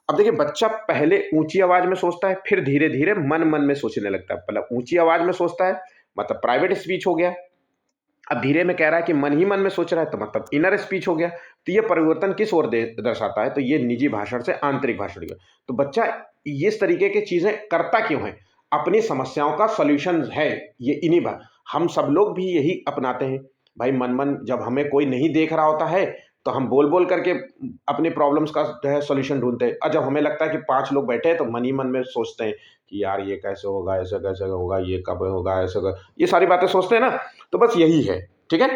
अब देखिए, बच्चा पहले ऊंची आवाज में सोचता है, फिर धीरे धीरे मन मन में सोचने लगता है। पहले ऊंची आवाज में सोचता है मतलब प्राइवेट स्पीच हो गया, अब धीरे में कह रहा है कि मन ही मन में सोच रहा है तो मतलब इनर स्पीच हो गया। तो ये परिवर्तन किस ओर दर्शाता है, तो ये निजी भाषण से आंतरिक भाषण की। तो बच्चा इस तरीके की चीजें करता क्यों है, अपनी समस्याओं का सॉल्यूशन है ये इन्हीं हम सब लोग भी यही अपनाते हैं भाई। मन मन जब हमें कोई नहीं देख रहा होता है तो हम बोल बोल करके अपने प्रॉब्लम्स का जो है सॉल्यूशन ढूंढते हैं, और जब हमें लगता है कि 5 लोग बैठे हैं तो मन ही मन में सोचते हैं कि यार ये कैसे होगा, ऐसे कैसे होगा, ये कब होगा, ऐसे ये सारी बातें सोचते हैं ना। तो बस यही है। ठीक है,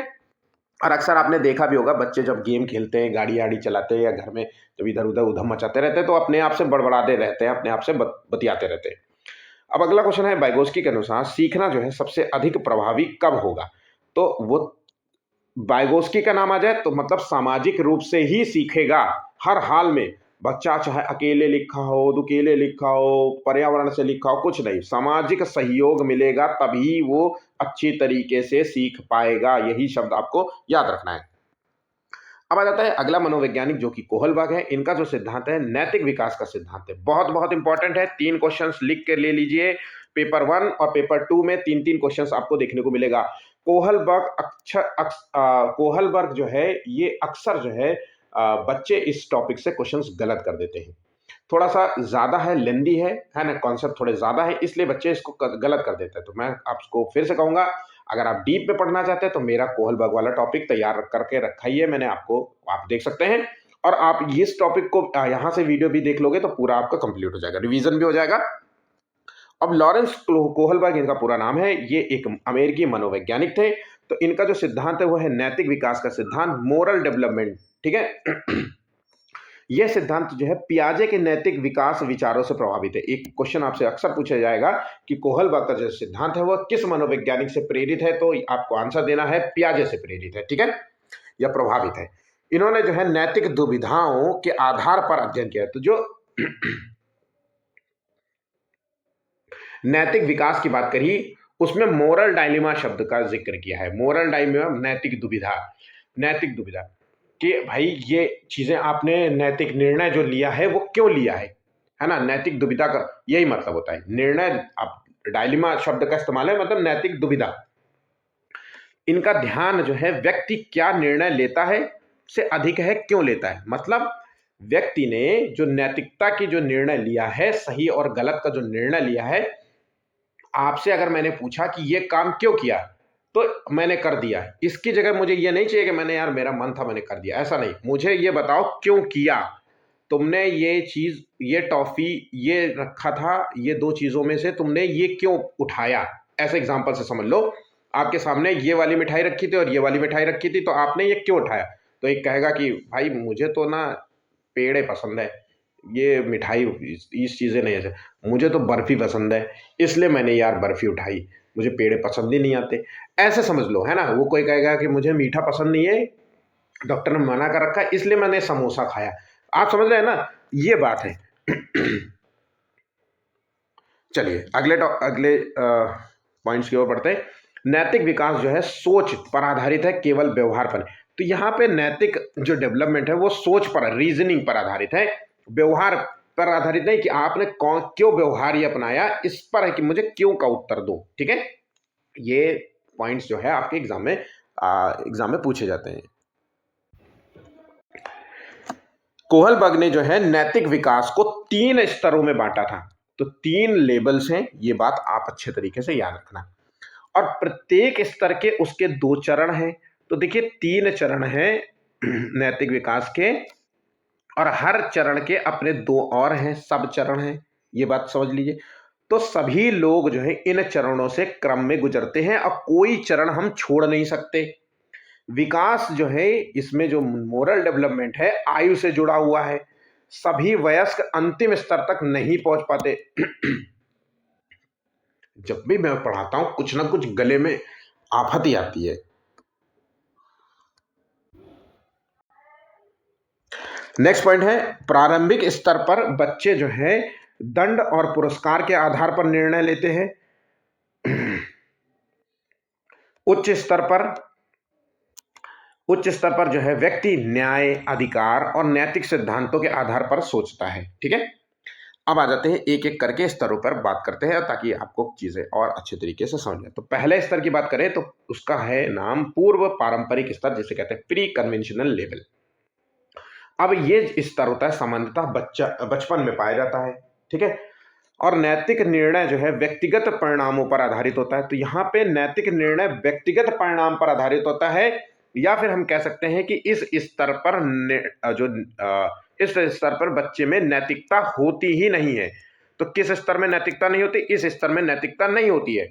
और अक्सर आपने देखा भी होगा बच्चे जब गेम खेलते हैं, गाड़ी आड़ी चलाते हैं या घर में जब इधर उधर उधम मचाते रहते हैं तो अपने आप से बड़बड़ाते रहते हैं, अपने आप से बतियाते रहते हैं। अब अगला क्वेश्चन है, वाइगोस्की के अनुसार सीखना जो है सबसे अधिक प्रभावी कब होगा। तो वो वाइगोस्की का नाम आ जाए तो मतलब सामाजिक रूप से ही सीखेगा हर हाल में। बच्चा चाहे अकेले लिखा हो, दुकेले लिखा हो, पर्यावरण से लिखा हो, कुछ नहीं, सामाजिक सहयोग मिलेगा तभी वो अच्छी तरीके से सीख पाएगा। यही शब्द आपको याद रखना है। अब आ जाता है अगला मनोवैज्ञानिक जो कि कोहलबर्ग है। इनका जो सिद्धांत है नैतिक विकास का सिद्धांत है, बहुत बहुत इंपॉर्टेंट है। 3 क्वेश्चंस लिख के ले लीजिए, पेपर 1 और पेपर 2 में 3-3 क्वेश्चंस आपको देखने को मिलेगा। कोहलबर्ग जो है ये अक्सर जो है बच्चे इस टॉपिक से क्वेश्चंस गलत कर देते हैं, थोड़ा सा ज्यादा है, लेंदी है ना, कॉन्सेप्ट थोड़े ज्यादा है, इसलिए बच्चे इसको गलत कर देते हैं। तो मैं आपको फिर से कहूंगा, अगर आप डीप में पढ़ना चाहते हैं तो मेरा कोहलबर्ग वाला टॉपिक तैयार करके रखा ही है मैंने, आपको आप देख सकते हैं। और आप इस टॉपिक को यहाँ से वीडियो भी देख लोगे तो पूरा आपका कंप्लीट हो जाएगा, रिवीजन भी हो जाएगा। अब लॉरेंस कोहलबर्ग इनका पूरा नाम है, ये एक अमेरिकी मनोवैज्ञानिक थे। तो इनका जो सिद्धांत है वो है नैतिक विकास का सिद्धांत, मोरल डेवलपमेंट। ठीक है, यह सिद्धांत जो है पियाजे के नैतिक विकास विचारों से प्रभावित है। एक क्वेश्चन आपसे अक्सर पूछा जाएगा कि कोहलबर्ग का जो सिद्धांत है वह किस मनोवैज्ञानिक से प्रेरित है, तो आपको आंसर देना है पियाजे से प्रेरित है। ठीक है, या प्रभावित है। इन्होंने जो है नैतिक दुविधाओं के आधार पर अध्ययन किया। तो जो नैतिक विकास की बात करी उसमें मोरल डायलिमा शब्द का जिक्र किया है। मोरल डायलिमा, नैतिक दुविधा, नैतिक दुविधा कि भाई ये चीजें आपने नैतिक निर्णय जो लिया है वो क्यों लिया है ना। नैतिक दुविधा का यही मतलब होता है निर्णय। आप डायलिमा शब्द का इस्तेमाल है मतलब नैतिक दुविधा। इनका ध्यान जो है व्यक्ति क्या निर्णय लेता है से अधिक है क्यों लेता है। मतलब व्यक्ति ने जो नैतिकता की जो निर्णय लिया है, सही और गलत का जो निर्णय लिया है, आपसे अगर मैंने पूछा कि ये काम क्यों किया तो मैंने कर दिया। इसकी जगह मुझे ये नहीं चाहिए कि मैंने यार मेरा मन था मैंने कर दिया, ऐसा नहीं। मुझे ये बताओ क्यों किया तुमने ये चीज, ये टॉफी ये रखा था, ये दो चीजों में से तुमने ये क्यों उठाया। ऐसे एग्जांपल से समझ लो, आपके सामने ये वाली मिठाई रखी थी और ये वाली मिठाई रखी थी, तो आपने ये क्यों उठाया। तो एक कहेगा कि भाई मुझे तो ना पेड़े पसंद है, ये मिठाई इस चीज़ें नहीं है, मुझे तो बर्फ़ी पसंद है इसलिए मैंने यार बर्फ़ी उठाई, मुझे पेड़े पसंद ही नहीं आते। ऐसे समझ लो, है ना। वो कोई कहेगा कि मुझे मीठा पसंद नहीं है, डॉक्टर ने मना कर रखा है इसलिए मैंने समोसा खाया। आप समझ रहे हैं ना, ये बात है। चलिए अगले पॉइंट्स की ओर बढ़ते हैं। नैतिक विकास जो है सोच पर आधारित है, केवल व्यवहार पर नहीं। तो यहाँ पे नैतिक जो डेवलपमेंट है वो सोच पर, रीजनिंग पर आधारित है, व्यवहार पर आधारित नहीं कि आपने कौन क्यों व्यवहार ये अपनाया, इस पर है कि मुझे क्यों का उत्तर दो। ठीक है, ये पॉइंट्स जो है आपके एग्जाम में पूछे जाते हैं। कोहलबर्ग ने जो है नैतिक विकास को 3 स्तरों में बांटा था। तो 3 लेवल्स हैं, ये बात आप अच्छे तरीके से याद रखना। और प्रत्येक स्तर के उसके 2 चरण हैं। तो देखिए 3 चरण हैं नैतिक विकास के, और हर चरण के अपने 2 और हैं, सब चरण हैं। ये बात समझ लीजिए। तो सभी लोग जो है इन चरणों से क्रम में गुजरते हैं और कोई चरण हम छोड़ नहीं सकते। विकास जो है इसमें जो मोरल डेवलपमेंट है आयु से जुड़ा हुआ है। सभी वयस्क अंतिम स्तर तक नहीं पहुंच पाते। जब भी मैं पढ़ाता हूं कुछ ना कुछ गले में आफत ही आती है। नेक्स्ट पॉइंट है प्रारंभिक स्तर पर बच्चे जो है दंड और पुरस्कार के आधार पर निर्णय लेते हैं। उच्च स्तर पर जो है व्यक्ति न्याय, अधिकार और नैतिक सिद्धांतों के आधार पर सोचता है। ठीक है, अब आ जाते हैं एक एक करके स्तरों पर बात करते हैं ताकि आपको चीजें और अच्छे तरीके से समझ आए। तो पहले स्तर की बात करें तो उसका है नाम पूर्व पारंपरिक स्तर, जिसे कहते हैं प्री कन्वेंशनल लेवल। अब ये स्तर होता है सामान्यतः बचपन में पाया जाता है। ठीक है, और नैतिक निर्णय जो है व्यक्तिगत परिणामों पर आधारित होता है। तो यहाँ पे नैतिक निर्णय व्यक्तिगत परिणाम पर आधारित होता है, या फिर हम कह सकते हैं कि इस स्तर पर इस स्तर पर बच्चे में नैतिकता होती ही नहीं है। तो किस स्तर में नैतिकता नहीं होती, इस स्तर में नैतिकता नहीं होती है।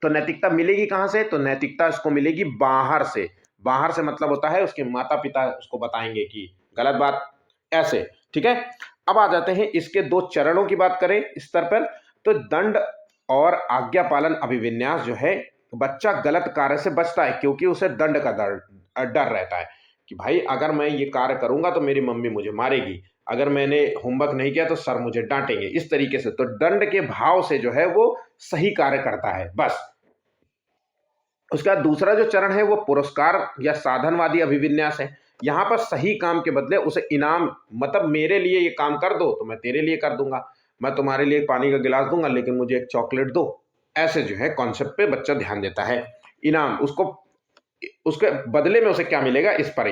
तो नैतिकता मिलेगी कहां से, तो नैतिकता इसको मिलेगी बाहर से। बाहर से मतलब होता है उसके माता पिता उसको बताएंगे कि गलत बात, ऐसे। ठीक है, अब आ जाते हैं इसके 2 चरणों की बात करें स्तर पर। तो दंड और आज्ञा पालन अभिविन्यास जो है, बच्चा गलत कार्य से बचता है क्योंकि उसे दंड का डर रहता है कि भाई अगर मैं ये कार्य करूंगा तो मेरी मम्मी मुझे मारेगी, अगर मैंने होमवर्क नहीं किया तो सर मुझे डांटेंगे, इस तरीके से। तो दंड के भाव से जो है वो सही कार्य करता है बस। उसका दूसरा जो चरण है वो पुरस्कार या साधनवादी अभिविन्यास है। यहां पर सही काम के बदले उसे इनाम, मतलब मेरे लिए ये काम कर दो तो मैं तेरे लिए कर दूंगा, मैं तुम्हारे लिए पानी का गिलास दूंगा लेकिन मुझे एक चॉकलेट दो। ऐसे जो है कॉन्सेप्ट पे बच्चा ध्यान देता है। इनाम उसको, उसके बदले में उसे क्या मिलेगा इस पर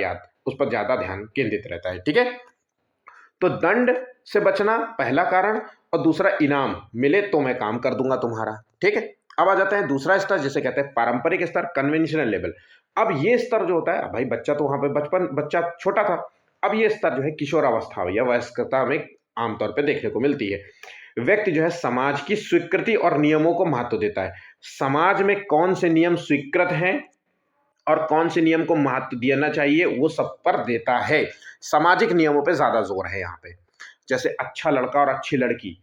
उस पर ज्यादा ध्यान केंद्रित रहता है। ठीक है, तो दंड से बचना पहला कारण, और दूसरा इनाम मिले तो मैं काम कर दूंगा तुम्हारा। ठीक है, अब आ जाता है दूसरा स्तर जिसे कहते हैं पारंपरिक स्तर, कन्वेंशनल लेवल। अब ये स्तर जो होता है, भाई बच्चा तो वहां पे बच्चा छोटा था, अब ये स्तर जो है किशोरावस्था या वयस्कता में आमतौर पर देखने को मिलती है। व्यक्ति जो है समाज की स्वीकृति और नियमों को महत्व देता है। समाज में कौन से नियम स्वीकृत हैं और कौन से नियम को महत्व देना चाहिए वो सब पर देता है। सामाजिक नियमों पे ज्यादा जोर है यहाँ पे। जैसे अच्छा लड़का और अच्छी लड़की,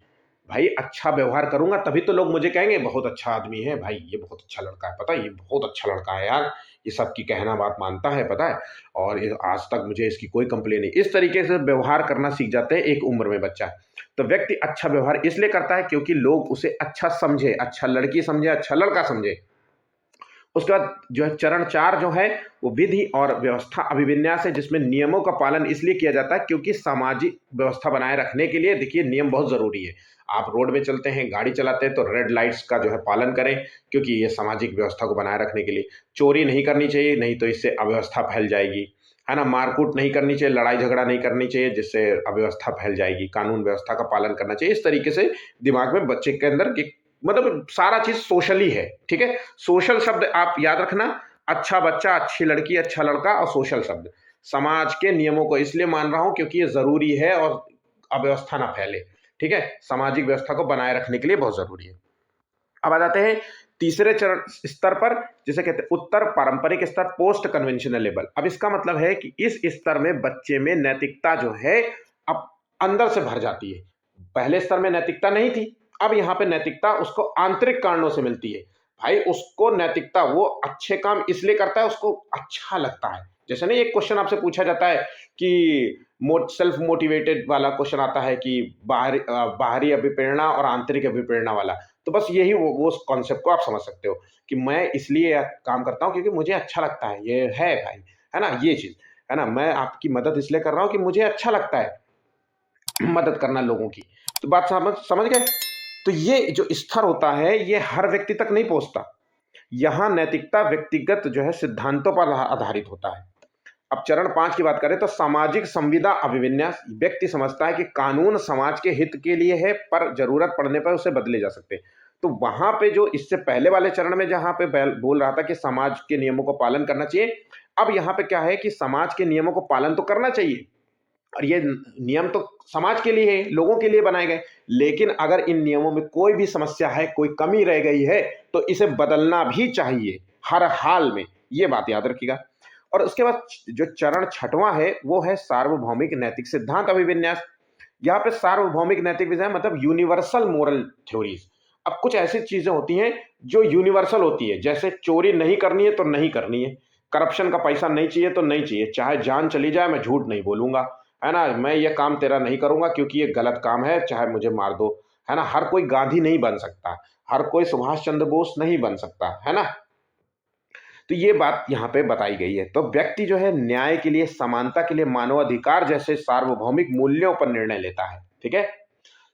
भाई अच्छा व्यवहार करूंगा तभी तो लोग मुझे कहेंगे बहुत अच्छा आदमी है, भाई ये बहुत अच्छा लड़का है, पता है ये बहुत अच्छा लड़का है यार, ये सबकी कहना बात मानता है, पता है, और आज तक मुझे इसकी कोई कंप्लेन नहीं। इस तरीके से व्यवहार करना सीख जाते हैं एक उम्र में बच्चा। तो व्यक्ति अच्छा व्यवहार इसलिए करता है क्योंकि लोग उसे अच्छा समझे, अच्छा लड़की समझे, अच्छा लड़का समझे। उसके बाद जो है चरण 4 जो है वो विधि और व्यवस्था अभिविन्यास है, जिसमें नियमों का पालन इसलिए किया जाता है क्योंकि सामाजिक व्यवस्था बनाए रखने के लिए देखिए नियम बहुत ज़रूरी है। आप रोड में चलते हैं, गाड़ी चलाते हैं तो रेड लाइट्स का जो है पालन करें, क्योंकि ये सामाजिक व्यवस्था को बनाए रखने के लिए। चोरी नहीं करनी चाहिए, नहीं तो इससे अव्यवस्था फैल जाएगी, है ना। मारकूट नहीं करनी चाहिए, लड़ाई झगड़ा नहीं करनी चाहिए, जिससे अव्यवस्था फैल जाएगी। कानून व्यवस्था का पालन करना चाहिए। इस तरीके से दिमाग में बच्चे के अंदर मतलब सारा चीज सोशली है, ठीक है। सोशल शब्द आप याद रखना, अच्छा बच्चा, अच्छी लड़की, अच्छा लड़का, और सोशल शब्द समाज के नियमों को इसलिए मान रहा हूं क्योंकि ये जरूरी है और अव्यवस्था ना फैले, ठीक है। सामाजिक व्यवस्था को बनाए रखने के लिए बहुत जरूरी है। अब आ जाते हैं तीसरे चरण स्तर पर, जिसे कहते हैं उत्तर पारंपरिक स्तर, पोस्ट कन्वेंशनल लेवल। अब इसका मतलब है कि इस स्तर में बच्चे में नैतिकता जो है अब अंदर से भर जाती है। पहले स्तर में नैतिकता नहीं थी, अब यहाँ पे नैतिकता उसको आंतरिक कारणों से मिलती है। भाई उसको नैतिकता, वो अच्छे काम इसलिए करता है, उसको अच्छा लगता है। जैसे नहीं, एक क्वेश्चन आपसे पूछा जाता है कि सेल्फ मोटिवेटेड वाला क्वेश्चन आता है कि बाहरी अभिप्रेरणा और आंतरिक अभिप्रेरणा वाला। तो बस यही वो उस कॉन्सेप्ट को आप समझ सकते हो कि मैं इसलिए काम करता हूँ क्योंकि मुझे अच्छा लगता है, ये है भाई, है ना, ये चीज, है ना। मैं आपकी मदद इसलिए कर रहा हूँ कि मुझे अच्छा लगता है मदद करना लोगों की। तो बात समझ समझ गए। तो ये जो स्तर होता है ये हर व्यक्ति तक नहीं पहुंचता। यहाँ नैतिकता व्यक्तिगत जो है सिद्धांतों पर आधारित होता है। अब चरण 5 की बात करें तो सामाजिक संविदा अभिविन्यास। व्यक्ति समझता है कि कानून समाज के हित के लिए है, पर जरूरत पड़ने पर उसे बदले जा सकते हैं। तो वहां पे जो इससे पहले वाले चरण में जहां पे बोल रहा था कि समाज के नियमों को पालन करना चाहिए, अब यहाँ पे क्या है कि समाज के नियमों को पालन तो करना चाहिए, और ये नियम तो समाज के लिए है, लोगों के लिए बनाए गए। लेकिन अगर इन नियमों में कोई भी समस्या है, कोई कमी रह गई है, तो इसे बदलना भी चाहिए हर हाल में। ये बात याद रखिएगा। और उसके बाद जो चरण 6वां है वो है सार्वभौमिक नैतिक सिद्धांत अभिविन्यास। यहाँ पे सार्वभौमिक नैतिक विधान मतलब यूनिवर्सल मोरल थ्योरीज। अब कुछ ऐसी चीजें होती हैं जो यूनिवर्सल होती है, जैसे चोरी नहीं करनी है तो नहीं करनी है, करप्शन का पैसा नहीं चाहिए तो नहीं चाहिए, चाहे जान चली जाए मैं झूठ नहीं बोलूंगा, है ना, मैं ये काम तेरा नहीं करूंगा क्योंकि ये गलत काम है, चाहे मुझे मार दो, है ना। हर कोई गांधी नहीं बन सकता, हर कोई सुभाष चंद्र बोस नहीं बन सकता, है ना। तो ये बात यहाँ पे बताई गई है। तो व्यक्ति जो है न्याय के लिए, समानता के लिए, मानवाधिकार जैसे सार्वभौमिक मूल्यों पर निर्णय लेता है, ठीक है।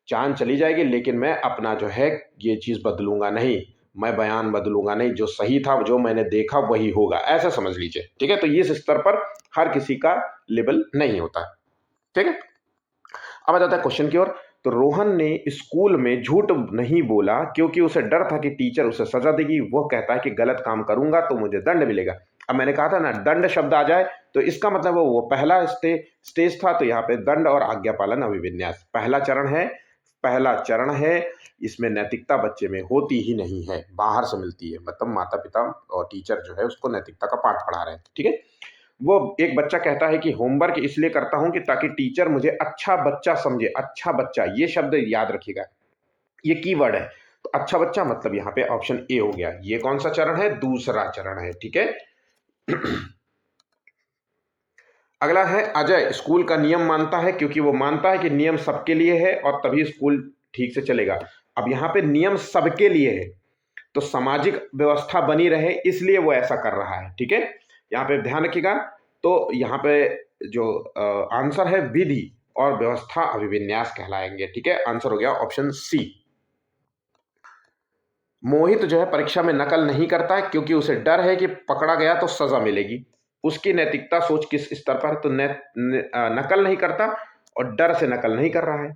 जान चली जाएगी लेकिन मैं अपना जो है ये चीज बदलूंगा नहीं, मैं बयान बदलूंगा नहीं, जो सही था, जो मैंने देखा वही होगा, ऐसा समझ लीजिए, ठीक है। तो इस स्तर पर हर किसी का लेवल नहीं होता, ठीक है। अब आ जाता है क्वेश्चन की ओर। तो रोहन ने स्कूल में झूठ नहीं बोला क्योंकि उसे डर था कि टीचर उसे सजा देगी। वो कहता है कि गलत काम करूंगा तो मुझे दंड मिलेगा। अब मैंने कहा था ना, दंड शब्द आ जाए तो इसका मतलब वो पहला स्टेज था। तो यहाँ पे दंड और आज्ञा पालन अभिविन्यास पहला चरण है। पहला चरण है, इसमें नैतिकता बच्चे में होती ही नहीं है, बाहर से मिलती है। मतलब माता पिता और टीचर जो है उसको नैतिकता का पाठ पढ़ा रहे हैं, ठीक है। वो एक बच्चा कहता है कि होमवर्क इसलिए करता हूं कि ताकि टीचर मुझे अच्छा बच्चा समझे। अच्छा बच्चा, ये शब्द याद रखिएगा, ये कीवर्ड है। तो अच्छा बच्चा मतलब यहाँ पे ऑप्शन ए हो गया। ये कौन सा चरण है? दूसरा चरण है, ठीक है। अगला है अजय स्कूल का नियम मानता है क्योंकि वो मानता है कि नियम सबके लिए है और तभी स्कूल ठीक से चलेगा। अब यहाँ पे नियम सबके लिए है तो सामाजिक व्यवस्था बनी रहे, इसलिए वो ऐसा कर रहा है, ठीक है। यहाँ पे ध्यान रखिएगा। तो यहाँ पे जो आंसर है विधि और व्यवस्था अभिविन्यास कहलाएंगे, ठीक है। आंसर हो गया ऑप्शन सी। मोहित जो है परीक्षा में नकल नहीं करता है क्योंकि उसे डर है कि पकड़ा गया तो सजा मिलेगी। उसकी नैतिकता सोच किस स्तर पर है? तो नकल नहीं करता और डर से नकल नहीं कर रहा है।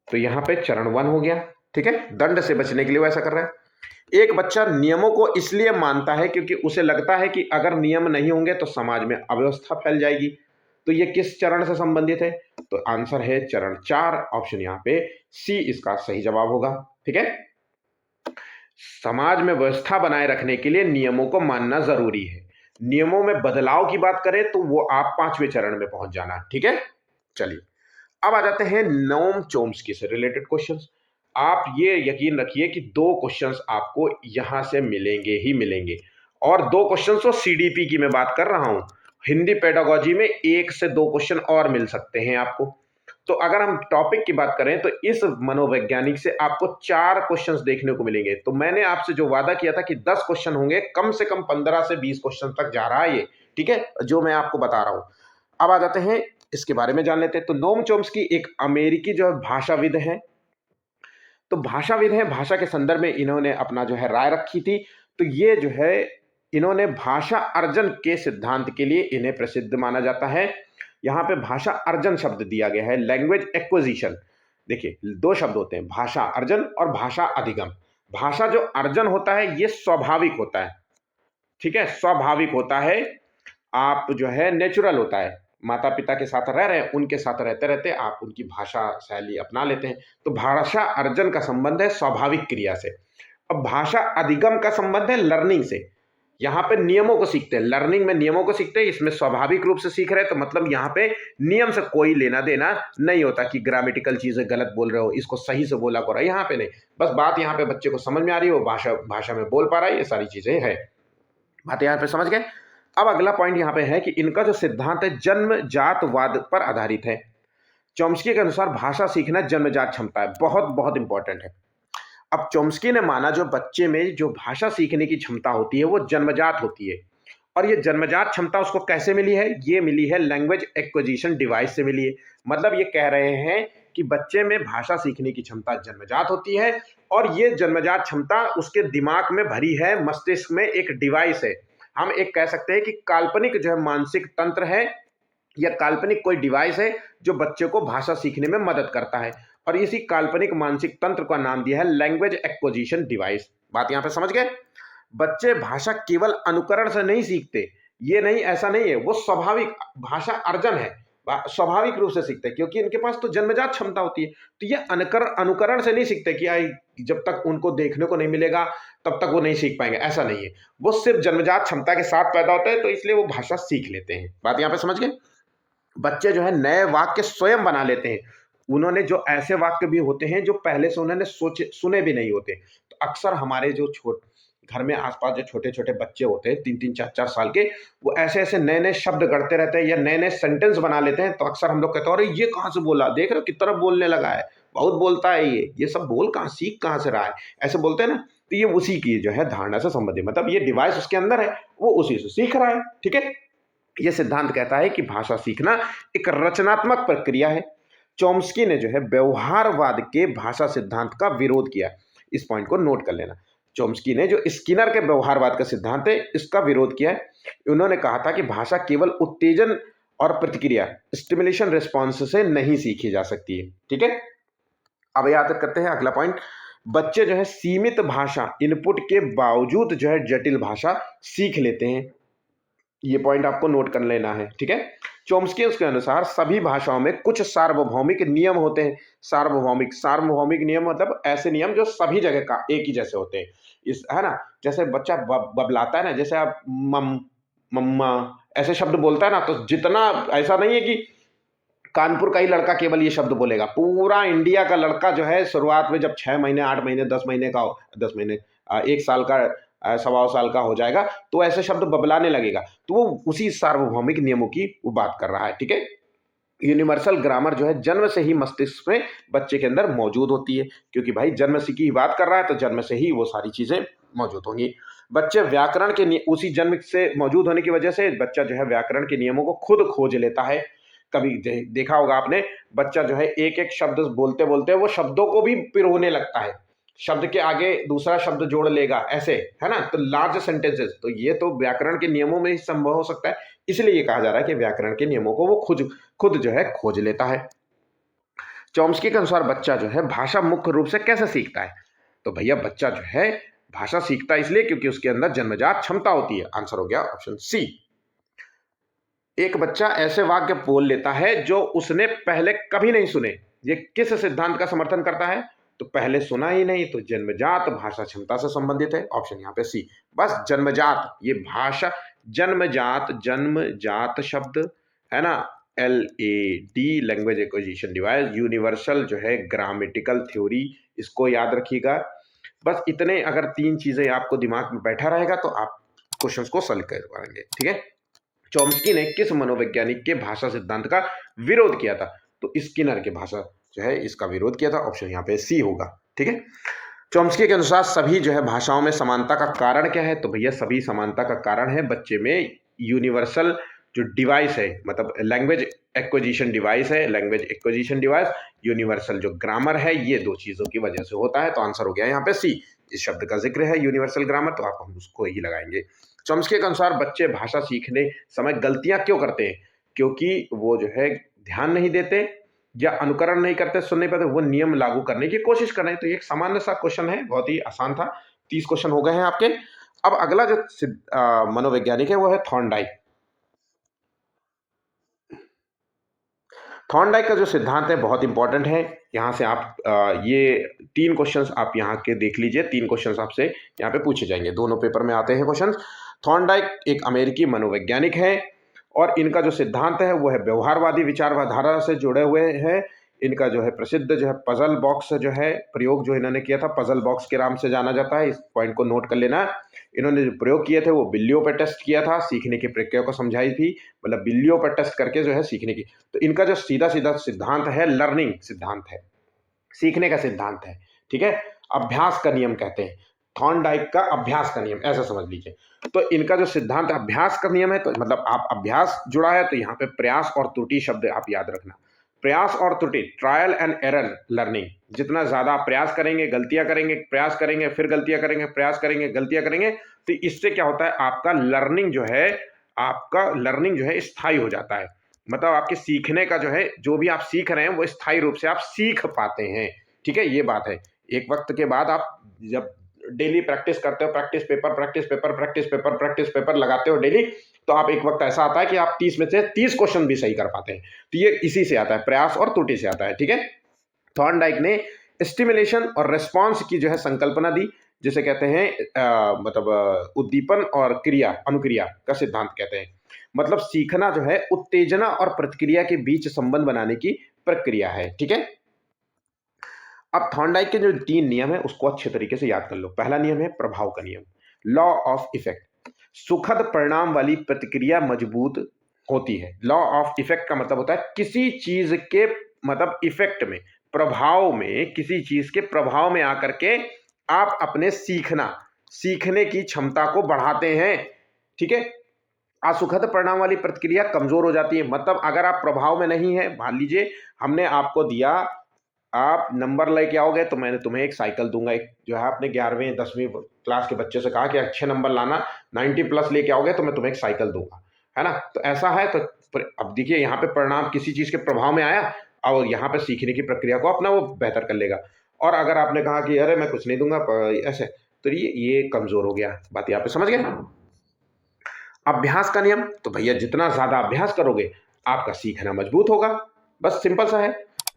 तो यहां पे चरण 1 हो गया, ठीक है। दंड से बचने के लिए वो ऐसा कर रहा है। एक बच्चा नियमों को इसलिए मानता है क्योंकि उसे लगता है कि अगर नियम नहीं होंगे तो समाज में अव्यवस्था फैल जाएगी। तो ये किस चरण से संबंधित है? तो आंसर है चरण 4, ऑप्शन यहां पे सी इसका सही जवाब होगा, ठीक है। समाज में व्यवस्था बनाए रखने के लिए नियमों को मानना जरूरी है। नियमों में बदलाव की बात करें तो वो आप 5वें चरण में पहुंच जाना, ठीक है। चलिए अब आ जाते हैं नोम चोम्स्की से रिलेटेड क्वेश्चंस। आप ये यकीन रखिए कि 2 क्वेश्चंस आपको यहाँ से मिलेंगे ही मिलेंगे, और 2 क्वेश्चंस तो सीडीपी की मैं बात कर रहा हूँ। हिंदी पेडागोजी में 1 से 2 क्वेश्चन और मिल सकते हैं आपको। तो अगर हम टॉपिक की बात करें तो इस मनोवैज्ञानिक से आपको 4 क्वेश्चंस देखने को मिलेंगे। तो मैंने आपसे जो वादा किया था कि 10 क्वेश्चन होंगे, कम से कम 15 से 20 क्वेश्चन तक जा रहा है ये, ठीक है, जो मैं आपको बता रहा हूं। अब आ जाते हैं इसके बारे में जान लेते हैं। तो नोम चॉम्स्की एक अमेरिकी जो भाषाविद है, तो भाषाविद है, भाषा के संदर्भ में इन्होंने अपना जो है राय रखी थी। तो ये जो है इन्होंने भाषा अर्जन के सिद्धांत के लिए इन्हें प्रसिद्ध माना जाता है। यहाँ पे भाषा अर्जन शब्द दिया गया है, लैंग्वेज एक्विजिशन। देखिए 2 शब्द होते हैं, भाषा अर्जन और भाषा अधिगम। भाषा जो अर्जन होता है ये स्वाभाविक होता है, ठीक है, स्वाभाविक होता है, आप जो है नेचुरल होता है, माता पिता के साथ रह रहे हैं, उनके साथ रहते रहते आप उनकी भाषा शैली अपना लेते हैं। तो भाषा अर्जन का संबंध है स्वाभाविक क्रिया से। अब भाषा अधिगम का संबंध है लर्निंग से। यहाँ पे नियमों को सीखते हैं, लर्निंग में नियमों को सीखते हैं, इसमें स्वाभाविक रूप से सीख रहे हैं। तो मतलब यहाँ पे नियम से कोई लेना देना नहीं होता कि ग्रामेटिकल चीजें गलत बोल रहे हो, इसको सही से बोला करो, यहाँ पे नहीं। बस बात यहाँ पे बच्चे को समझ में आ रही है, वो भाषा में बोल पा रहा है, ये सारी चीजें है। बात यहाँ पे समझ गए। अब अगला पॉइंट यहाँ पे है कि इनका जो सिद्धांत है जन्मजातवाद पर आधारित है। चॉम्स्की के अनुसार भाषा सीखना जन्मजात क्षमता है, बहुत बहुत इंपॉर्टेंट है। अब चॉम्स्की ने माना जो बच्चे में जो भाषा सीखने की क्षमता होती है वो जन्मजात होती है, और ये जन्मजात क्षमता उसको कैसे मिली है? ये मिली है लैंग्वेज एक्विजिशन डिवाइस से मिली है। मतलब ये कह रहे हैं कि बच्चे में भाषा सीखने की क्षमता जन्मजात होती है, और ये जन्मजात क्षमता उसके दिमाग में भरी है, मस्तिष्क में एक डिवाइस है। हम एक कह सकते हैं कि काल्पनिक जो है मानसिक तंत्र है, या काल्पनिक कोई डिवाइस है जो बच्चे को भाषा सीखने में मदद करता है, और इसी काल्पनिक मानसिक तंत्र का नाम दिया है लैंग्वेज एक्विजिशन डिवाइस। बात यहां पे समझ गए। बच्चे भाषा केवल अनुकरण से नहीं सीखते, ये नहीं, ऐसा नहीं है, वो स्वाभाविक भाषा अर्जन है, स्वाभाविक रूप से सीखते हैं, क्योंकि इनके पास तो जन्मजात क्षमता होती है। तो ये अनुकरण से नहीं सीखते कि जब तक उनको देखने को नहीं मिलेगा तब तक वो नहीं सीख पाएंगे, ऐसा नहीं है। वो सिर्फ जन्मजात क्षमता के साथ पैदा होते हैं, तो इसलिए वो भाषा सीख लेते हैं। बात यहाँ पे समझ गए। बच्चे जो है नए वाक्य स्वयं बना लेते हैं। उन्होंने जो ऐसे वाक्य भी होते हैं जो पहले से उन्होंने सोचे सुने भी नहीं होते। तो अक्सर हमारे जो घर में आसपास जो छोटे छोटे बच्चे होते हैं 3-3 4-4 साल के, वो ऐसे ऐसे नए नए शब्द गढ़ते रहते हैं या नए नए सेंटेंस बना लेते हैं। तो अक्सर हम लोग कहते हैं अरे ये कहाँ से बोला, देख रहे हो किस तरह बोलने लगा है, बहुत बोलता है ये सब बोल कहाँ, सीख कहाँ से रहा है, ऐसे बोलते हैं ना। तो ये उसी की जो है धारणा से संबंधित, मतलब ये डिवाइस उसके अंदर है, वो उसी से सीख रहा है, ठीक है। यह सिद्धांत कहता है कि भाषा सीखना एक रचनात्मक प्रक्रिया है। चॉम्स्की ने जो है व्यवहारवाद के भाषा सिद्धांत का विरोध किया। इस पॉइंट को नोट कर लेना। चॉम्स्की ने जो स्किनर के व्यवहारवाद का सिद्धांत है इसका विरोध किया है। उन्होंने कहा था कि भाषा केवल उत्तेजन और प्रतिक्रिया, स्टिमुलेशन रिस्पॉन्स से नहीं सीखी जा सकती है, ठीक है। अब याद करते हैं अगला पॉइंट। बच्चे जो है सीमित भाषा इनपुट के बावजूद जो है जटिल भाषा सीख लेते हैं। ये पॉइंट आपको नोट कर लेना है, ठीक है। चॉम्स्की के अनुसार सभी भाषाओं में कुछ सार्वभौमिक नियम होते हैं। सार्वभौमिक नियम मतलब ऐसे नियम जो सभी जगह का एक ही जैसे होते हैं। इस है ना, जैसे बच्चा बबलाता है ना, जैसे आप मम्मा ऐसे शब्द बोलता है ना, तो जितना ऐसा नहीं है कि कानपुर का ही लड़का केवल ये शब्द बोलेगा। पूरा इंडिया का लड़का जो है शुरुआत में जब 6 महीने 8 महीने 10 महीने का 10 महीने 1 साल का 1.25 साल का हो जाएगा तो ऐसे शब्द बबलाने लगेगा। तो वो उसी सार्वभौमिक नियमों की वो बात कर रहा है, ठीक है। यूनिवर्सल ग्रामर जो है जन्म से ही मस्तिष्क में बच्चे के अंदर मौजूद होती है, क्योंकि भाई जन्म से की बात कर रहा है तो जन्म से ही वो सारी चीजें मौजूद होंगी। बच्चे व्याकरण के उसी जन्म से मौजूद होने की वजह से बच्चा जो है व्याकरण के नियमों को खुद खोज लेता है। कभी देखा होगा आपने, बच्चा जो है एक एक शब्द बोलते बोलते वो शब्दों को भी पिरोने लगता है, शब्द के आगे दूसरा शब्द जोड़ लेगा, ऐसे है ना। तो लार्ज सेंटेंसेस, तो ये तो व्याकरण के नियमों में ही संभव हो सकता है। इसलिए ये कहा जा रहा है कि व्याकरण के नियमों को वो खुद जो है खोज लेता है। चॉम्स्की के अनुसार बच्चा जो है भाषा मुख्य रूप से कैसे सीखता है? तो भैया बच्चा जो है भाषा सीखता है इसलिए क्योंकि उसके अंदर जन्मजात क्षमता होती है। आंसर हो गया ऑप्शन सी। एक बच्चा ऐसे वाक्य बोल लेता है जो उसने पहले कभी नहीं सुने। ये किस सिद्धांत का समर्थन करता है? तो पहले सुना ही नहीं, तो जन्मजात भाषा क्षमता से संबंधित है। ऑप्शन यहाँ पे सी। बस जन्मजात, ये भाषा जन्मजात, जन्मजात शब्द है ना, LAD language acquisition device, universal जो है ग्रामेटिकल थ्योरी, इसको याद रखिएगा। बस इतने अगर 3 चीजें आपको दिमाग में बैठा रहेगा तो आप क्वेश्चंस को सॉल्व कर पाएंगे, ठीक है। चॉम्स्की ने किस मनोवैज्ञानिक के भाषा सिद्धांत का विरोध किया था? तो स्किनर के भाषा जो है इसका विरोध किया था। ऑप्शन यहाँ पे सी होगा, ठीक है। चॉम्स्की के अनुसार सभी जो है भाषाओं में समानता का कारण क्या है? तो भैया सभी समानता का कारण है बच्चे में यूनिवर्सल जो डिवाइस है, मतलब लैंग्वेज एक्विजिशन डिवाइस है, लैंग्वेज एक्विजिशन डिवाइस, यूनिवर्सल जो ग्रामर है, ये 2 चीजों की वजह से होता है। तो आंसर हो गया यहाँ पे सी। इस शब्द का जिक्र है यूनिवर्सल ग्रामर, तो आप हम उसको ही लगाएंगे। चॉम्स्की के अनुसार बच्चे भाषा सीखने समय गलतियां क्यों करते हैं? क्योंकि वो जो है ध्यान नहीं देते या अनुकरण नहीं करते, सुन नहीं पाते, वो नियम लागू करने की कोशिश कर रहे हैं। तो ये एक सामान्य सा क्वेश्चन है, बहुत ही आसान था। 30 क्वेश्चन हो गए हैं आपके। अब अगला जो मनोवैज्ञानिक है वो है थॉर्नडाइक। थॉर्नडाइक का जो सिद्धांत है बहुत इंपॉर्टेंट है। यहाँ से आप ये 3 क्वेश्चंस आप यहाँ के देख लीजिए। 3 क्वेश्चंस आपसे यहाँ पे पूछे जाएंगे, दोनों पेपर में आते हैं क्वेश्चंस। थॉर्नडाइक एक अमेरिकी मनोवैज्ञानिक है और इनका जो सिद्धांत है वो है व्यवहारवादी विचारधारा से जुड़े हुए हैं। इनका जो है प्रसिद्ध जो है पजल बॉक्स जो है प्रयोग जो इन्होंने किया था, पजल बॉक्स के नाम से जाना जाता है। इस पॉइंट को नोट कर लेना। इन्होंने जो प्रयोग किए थे वो बिल्लियों पर टेस्ट किया था, सीखने की प्रक्रिया को समझाई थी, मतलब बिल्लियों पर टेस्ट करके जो है सीखने की। तो इनका जो सीधा सीधा सिद्धांत है लर्निंग सिद्धांत है, सीखने का सिद्धांत है, ठीक है। अभ्यास का नियम कहते हैं, थॉर्नडाइक का अभ्यास का नियम, ऐसा समझ लीजिए। तो इनका जो सिद्धांत अभ्यास का नियम है, तो मतलब आप अभ्यास जुड़ा है तो यहाँ पे प्रयास और त्रुटि शब्द आप याद रखना। प्रयास और त्रुटि, ट्रायल एंड एरर लर्निंग। जितना ज्यादा आप प्रयास करेंगे, गलतियां करेंगे, प्रयास करेंगे, फिर गलतियां करेंगे, प्रयास करेंगे, गलतियां करेंगे, तो इससे क्या होता है, आपका लर्निंग जो है स्थायी हो जाता है। मतलब आपके सीखने का जो है, जो भी आप सीख रहे हैं वो स्थायी रूप से आप सीख पाते हैं, ठीक है। ये बात है। एक वक्त के बाद आप जब डेली प्रैक्टिस करते हो, practice paper practice paper practice paper practice paper लगाते हो डेली, तो आप एक वक्त ऐसा आता है कि आप 30 में से 30 क्वेश्चन भी सही कर पाते हैं। तो ये इसी से आता है, प्रयास और त्रुटि से आता है, ठीक है। थॉर्नडाइक ने स्टिमुलेशन और रेस्पॉन्स की जो है संकल्पना दी, जिसे कहते हैं उद्दीपन और क्रिया अनुक्रिया का सिद्धांत कहते हैं। मतलब सीखना जो है उत्तेजना और प्रतिक्रिया के बीच संबंध बनाने की प्रक्रिया है, ठीक है। अब थॉर्नडाइक के जो 3 नियम है उसको अच्छे तरीके से याद कर लो। पहला नियम है प्रभाव का नियम, लॉ ऑफ इफेक्ट। सुखद परिणाम वाली प्रतिक्रिया मजबूत होती है। लॉ ऑफ इफेक्ट का मतलब होता है किसी चीज के मतलब इफेक्ट में, प्रभाव में, किसी चीज के प्रभाव में आकर के आप अपने सीखने की क्षमता को बढ़ाते हैं, ठीक है। असुखद परिणाम वाली प्रतिक्रिया कमजोर हो जाती है। मतलब अगर आप प्रभाव में नहीं है, मान लीजिए हमने आपको दिया, आप नंबर लेके आओगे तो मैंने तुम्हें एक साइकिल दूंगा। एक जो है आपने 11वीं 10वीं क्लास के बच्चे से कहा कि अच्छे नंबर लाना, 90 प्लस लेके आओगे तो मैं तुम्हें एक साइकिल दूंगा, है ना। तो ऐसा है। तो अब देखिए यहाँ पे परिणाम किसी चीज के प्रभाव में आया और यहाँ पे सीखने की प्रक्रिया को अपना वो बेहतर कर लेगा। और अगर आपने कहा कि अरे मैं कुछ नहीं दूंगा ऐसे, तो ये कमजोर हो गया। बात यहाँ पे समझ गए। अभ्यास का नियम, तो भैया जितना ज्यादा अभ्यास करोगे आपका सीखना मजबूत होगा, बस सिंपल सा है।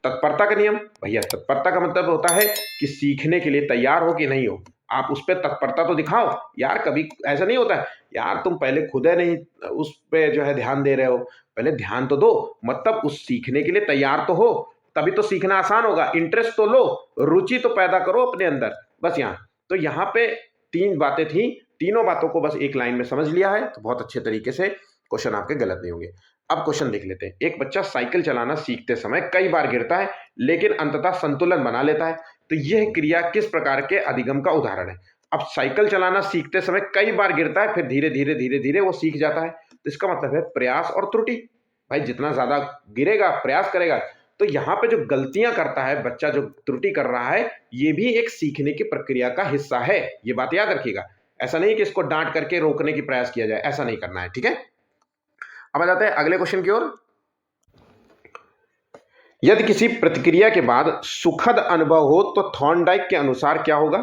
तत्परता का नियम, भैया तत्परता का मतलब होता है कि सीखने के लिए तैयार हो कि नहीं हो, आप उस पर तत्परता तो दिखाओ यार। कभी ऐसा नहीं होता है यार तुम पहले खुद है नहीं उस पर जो है ध्यान दे रहे हो, पहले ध्यान तो दो, मतलब उस सीखने के लिए तैयार तो हो, तभी तो सीखना आसान होगा। इंटरेस्ट तो लो, रुचि तो पैदा करो अपने अंदर, बस यहाँ। तो यहाँ पे 3 बातें थी, तीनों बातों को बस एक लाइन में समझ लिया है तो बहुत अच्छे तरीके से क्वेश्चन आपके गलत नहीं होंगे। अब क्वेश्चन देख लेते हैं। एक बच्चा साइकिल चलाना सीखते समय कई बार गिरता है लेकिन अंततः संतुलन बना लेता है, तो यह क्रिया किस प्रकार के अधिगम का उदाहरण है? अब साइकिल चलाना सीखते समय कई बार गिरता है, फिर धीरे धीरे धीरे धीरे वो सीख जाता है, तो इसका मतलब है प्रयास और त्रुटि। भाई जितना ज्यादा गिरेगा, प्रयास करेगा, तो यहाँ पे जो गलतियां करता है बच्चा, जो त्रुटि कर रहा है, ये भी एक सीखने की प्रक्रिया का हिस्सा है। ये बात याद रखिएगा। ऐसा नहीं कि इसको डांट करके रोकने की प्रयास किया जाए, ऐसा नहीं करना है, ठीक है। अब आ जाते हैं अगले क्वेश्चन की ओर। यदि किसी प्रतिक्रिया के बाद सुखद अनुभव हो तो थॉर्नडाइक के अनुसार क्या होगा?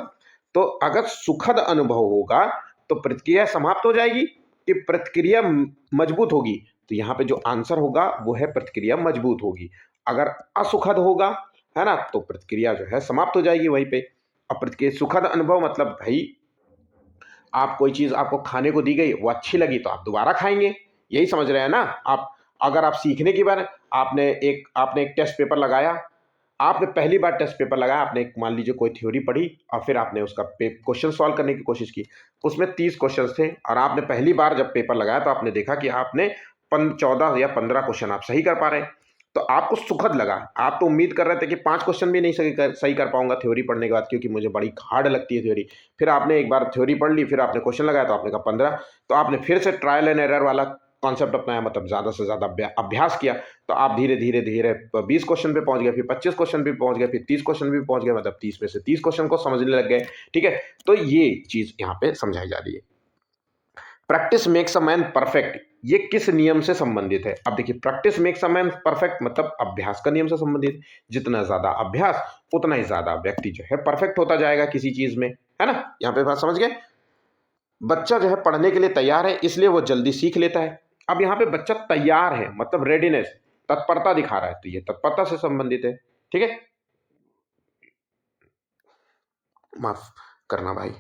तो अगर सुखद अनुभव होगा तो प्रतिक्रिया समाप्त हो जाएगी कि प्रतिक्रिया मजबूत होगी? तो यहाँ पे जो आंसर होगा वो है प्रतिक्रिया मजबूत होगी। अगर असुखद होगा, है ना, तो प्रतिक्रिया जो है समाप्त हो जाएगी वहीं पे। अब प्रतिक्रिया सुखद अनुभव मतलब भाई आप कोई चीज आपको खाने को दी गई, वो अच्छी लगी तो आप दोबारा खाएंगे, यही समझ रहे हैं ना आप। अगर आप सीखने की बार आपने एक टेस्ट पेपर लगाया, आपने पहली बार टेस्ट पेपर लगाया, आपने मान लीजिए कोई थ्योरी पढ़ी और फिर आपने उसका क्वेश्चन सॉल्व करने की कोशिश की, उसमें 30 क्वेश्चन थे और आपने पहली बार जब पेपर लगाया तो आपने देखा कि आपने 14 या 15 क्वेश्चन आप सही कर पा रहे हैं, तो आपको सुखद लगा। आप तो उम्मीद कर रहे थे कि 5 क्वेश्चन भी नहीं सही कर पाऊंगा थ्योरी पढ़ने के बाद, क्योंकि मुझे बड़ी हार्ड लगती है थ्योरी। फिर आपने एक बार थ्योरी पढ़ ली, फिर आपने क्वेश्चन लगाया तो आपने कहा 15, तो आपने फिर से ट्रायल एंड एरर वाला कॉन्सेप्ट अपनाया, मतलब ज़्यादा से ज़्यादा अभ्यास किया, तो आप धीरे धीरे धीरे 20 क्वेश्चन पे पहुंच गए, फिर 25 क्वेश्चन पे पहुंच गए, फिर 30 क्वेश्चन भी पहुंच गए, मतलब 30 में से 30 क्वेश्चन को समझने लग गए। ठीक है, तो ये चीज़ यहाँ पे समझाई जा रही है। Practice makes a man perfect, ये किस नियम से संबंधित है? अब देखिए, practice makes a man perfect मतलब अभ्यास का नियम से संबंधित। जितना ज्यादा अभ्यास उतना ही ज्यादा व्यक्ति जो है परफेक्ट होता जाएगा किसी चीज में, है ना? यहाँ पे बात समझ गए? बच्चा जो है पढ़ने के लिए तैयार है, इसलिए वो जल्दी सीख लेता है। अब यहाँ पे बच्चा तैयार है मतलब रेडीनेस, तत्परता दिखा रहा है, तो ये तत्परता से संबंधित है। ठीक है, माफ करना भाई।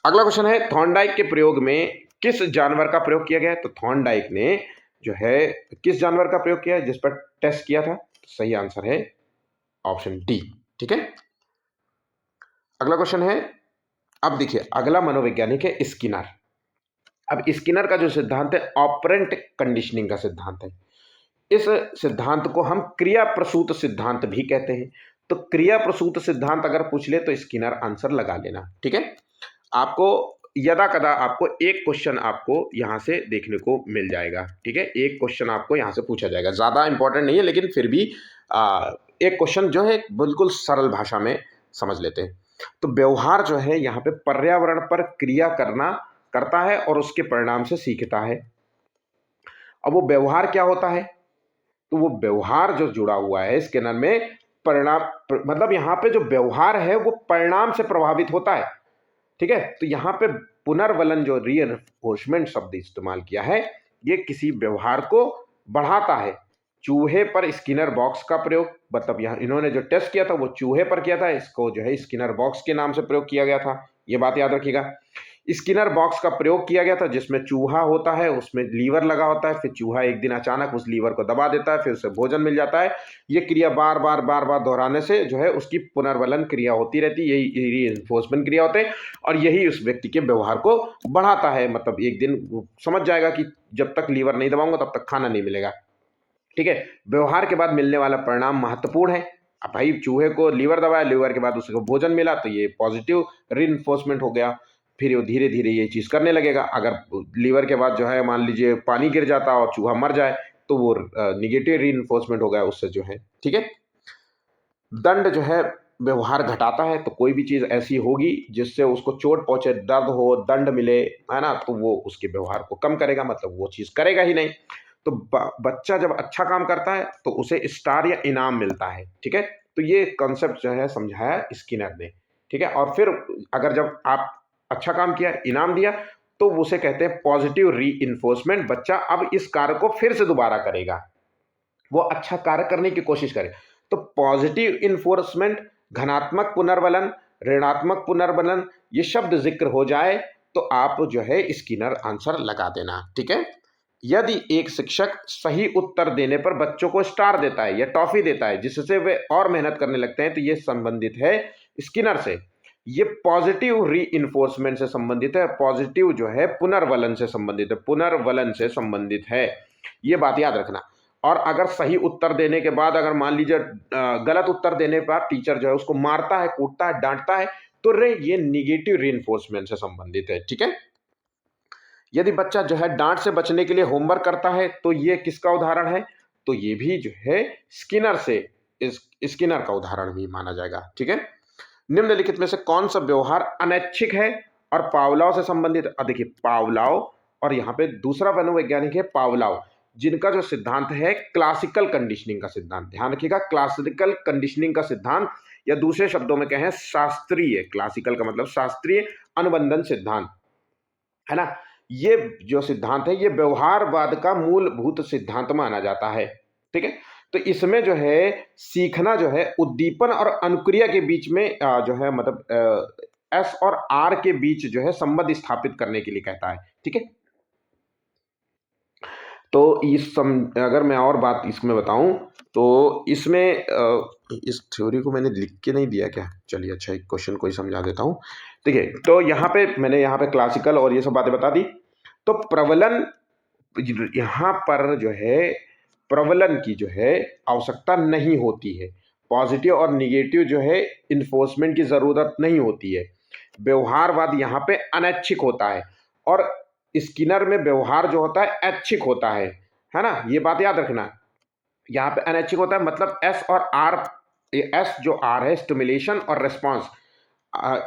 अगला क्वेश्चन है, थॉर्नडाइक के प्रयोग में किस जानवर का प्रयोग किया गया है? तो थॉर्नडाइक ने जो है किस जानवर का प्रयोग किया है जिस पर टेस्ट किया था? तो सही आंसर है ऑप्शन डी। ठीक है, अगला क्वेश्चन है, अब देखिए अगला मनोवैज्ञानिक है स्किनर। अब स्किनर का जो सिद्धांत है ऑपरेंट कंडीशनिंग का सिद्धांत है। इस सिद्धांत को हम क्रिया प्रसूत सिद्धांत भी कहते हैं। तो क्रिया प्रसूत सिद्धांत अगर पूछ ले तो स्किनर आंसर लगा लेना। ठीक है, आपको यदा कदा आपको एक क्वेश्चन आपको यहां से देखने को मिल जाएगा। ठीक है, एक क्वेश्चन आपको यहां से पूछा जाएगा, ज्यादा इंपॉर्टेंट नहीं है लेकिन फिर भी एक क्वेश्चन जो है बिल्कुल सरल भाषा में समझ लेते हैं। तो व्यवहार जो है यहाँ पे पर्यावरण पर क्रिया करता है और उसके परिणाम से सीखता है। अब वो व्यवहार क्या होता है? तो वो व्यवहार जो जुड़ा हुआ है स्किनर में परिणाम, मतलब यहाँ पे जो व्यवहार है वो परिणाम से प्रभावित होता है। ठीक है, तो यहाँ पे पुनर्वलन जो रीइंफोर्समेंट शब्द इस्तेमाल किया है, ये किसी व्यवहार को बढ़ाता है। चूहे पर स्किनर बॉक्स का प्रयोग, मतलब यहाँ इन्होंने जो टेस्ट किया था वो चूहे पर किया था, इसको जो है स्किनर बॉक्स के नाम से प्रयोग किया गया था, ये बात याद रखिएगा। स्किनर बॉक्स का प्रयोग किया गया था जिसमें चूहा होता है, उसमें लीवर लगा होता है, फिर चूहा एक दिन अचानक उस लीवर को दबा देता है, फिर उसे भोजन मिल जाता है। ये क्रिया बार बार दोहराने से जो है उसकी पुनर्वलन क्रिया होती रहती है, यही रीइंफोर्समेंट क्रिया होते हैं, और यही उस व्यक्ति के व्यवहार को बढ़ाता है। मतलब एक दिन वो समझ जाएगा कि जब तक लीवर नहीं दबाऊंगा तब तक खाना नहीं मिलेगा। ठीक है, व्यवहार के बाद मिलने वाला परिणाम महत्वपूर्ण है। अब भाई चूहे को लीवर दबाया, लीवर के बाद उसको भोजन मिला, तो ये पॉजिटिव रीइंफोर्समेंट हो गया। फिर वो धीरे धीरे ये चीज़ करने लगेगा। अगर लीवर के बाद जो है मान लीजिए पानी गिर जाता और चूहा मर जाए तो वो निगेटिव रीइंफोर्समेंट हो गया उससे जो है। ठीक है, दंड जो है व्यवहार घटाता है, तो कोई भी चीज़ ऐसी होगी जिससे उसको चोट पहुंचे, दर्द हो, दंड मिले, है ना, तो वो उसके व्यवहार को कम करेगा, मतलब वो चीज़ करेगा ही नहीं। तो बच्चा जब अच्छा काम करता है तो उसे स्टार या इनाम मिलता है। ठीक है, तो ये कॉन्सेप्ट जो है समझाया स्किनर ने। ठीक है, और फिर अगर जब आप अच्छा काम किया, इनाम दिया, तो उसे कहते हैं पॉजिटिव री, बच्चा अब इस कार्य को फिर से दोबारा करेगा, वो अच्छा कार्य करने की कोशिश करे। तो पॉजिटिव इन्फोर्समेंट, धनात्मक पुनर्बलन, ऋणात्मक पुनर्बलन, ये शब्द जिक्र हो जाए तो आप जो है स्किनर आंसर लगा देना। ठीक है, यदि एक शिक्षक सही उत्तर देने पर बच्चों को स्टार देता है या टॉफी देता है जिससे वे और मेहनत करने लगते हैं, तो ये संबंधित है स्किनर से। ये पॉजिटिव री से संबंधित है, पॉजिटिव जो है पुनर्वलन से संबंधित है, पुनर्वलन से संबंधित है, ये बात याद रखना। और अगर सही उत्तर देने के बाद अगर मान लीजिए गलत उत्तर देने पर टीचर जो है उसको मारता है, कूटता है, डांटता है, तो रे ये निगेटिव रीइंफोर्समेंट से संबंधित है। ठीक है, यदि बच्चा जो है डांट से बचने के लिए होमवर्क करता है तो ये किसका उदाहरण है? तो ये भी जो है स्किनर से, इस स्किनर का उदाहरण भी माना जाएगा। ठीक है, निम्नलिखित में से कौन सा व्यवहार अनैच्छिक है और पावलाव से संबंधित? देखिए पावलाव और यहाँ पे दूसरा मनोवैज्ञानिक है पावलाव, जिनका जो सिद्धांत है क्लासिकल कंडीशनिंग का सिद्धांत। ध्यान रखिएगा, क्लासिकल कंडीशनिंग का सिद्धांत, या दूसरे शब्दों में कहें शास्त्रीय, क्लासिकल का मतलब शास्त्रीय अनुबंधन सिद्धांत, है ना। ये जो सिद्धांत है ये व्यवहारवाद का मूलभूत सिद्धांत माना जाता है। ठीक है, तो इसमें जो है सीखना जो है उद्दीपन और अनुक्रिया के बीच में जो है मतलब एस और आर के बीच जो है संबंध स्थापित करने के लिए कहता है। ठीक है, तो अगर मैं और बात इसमें बताऊं तो इसमें इस थ्योरी को मैंने लिख के नहीं दिया क्या? चलिए अच्छा, एक क्वेश्चन को ही समझा देता हूं। देखिए, तो यहाँ पे मैंने यहाँ पे क्लासिकल और ये सब बातें बता दी। तो प्रबलन, यहाँ पर जो है प्रबलन की जो है आवश्यकता नहीं होती है। पॉजिटिव और निगेटिव जो है इन्फोर्समेंट की जरूरत नहीं होती है। व्यवहारवाद यहाँ पे अनैच्छिक होता है, और स्किनर में व्यवहार जो होता है ऐच्छिक होता है ना? ये बात याद रखना। यहाँ पे अनैच्छिक होता है, मतलब एस और आर, एस जो आर है स्टिमुलेशन और रिस्पॉन्स,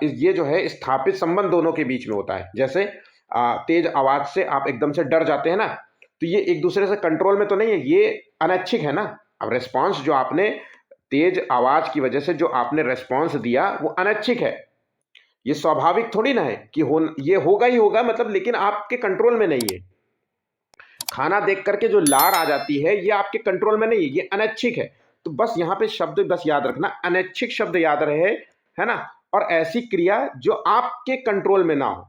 ये जो है स्थापित संबंध दोनों के बीच में होता है। जैसे तेज आवाज से आप एकदम से डर जाते हैं ना, तो ये एक दूसरे से कंट्रोल में तो नहीं है, ये अनैच्छिक है ना। अब रिस्पॉन्स जो आपने तेज आवाज की वजह से जो आपने रिस्पॉन्स दिया वो अनैच्छिक है। ये स्वाभाविक थोड़ी ना है कि ये होगा ही होगा, मतलब, लेकिन आपके कंट्रोल में नहीं है। खाना देख करके जो लार आ जाती है ये आपके कंट्रोल में नहीं है, ये अनैच्छिक है। तो बस यहाँ पे शब्द बस याद रखना, अनैच्छिक शब्द याद रहे, है ना? और ऐसी क्रिया जो आपके कंट्रोल में ना हो,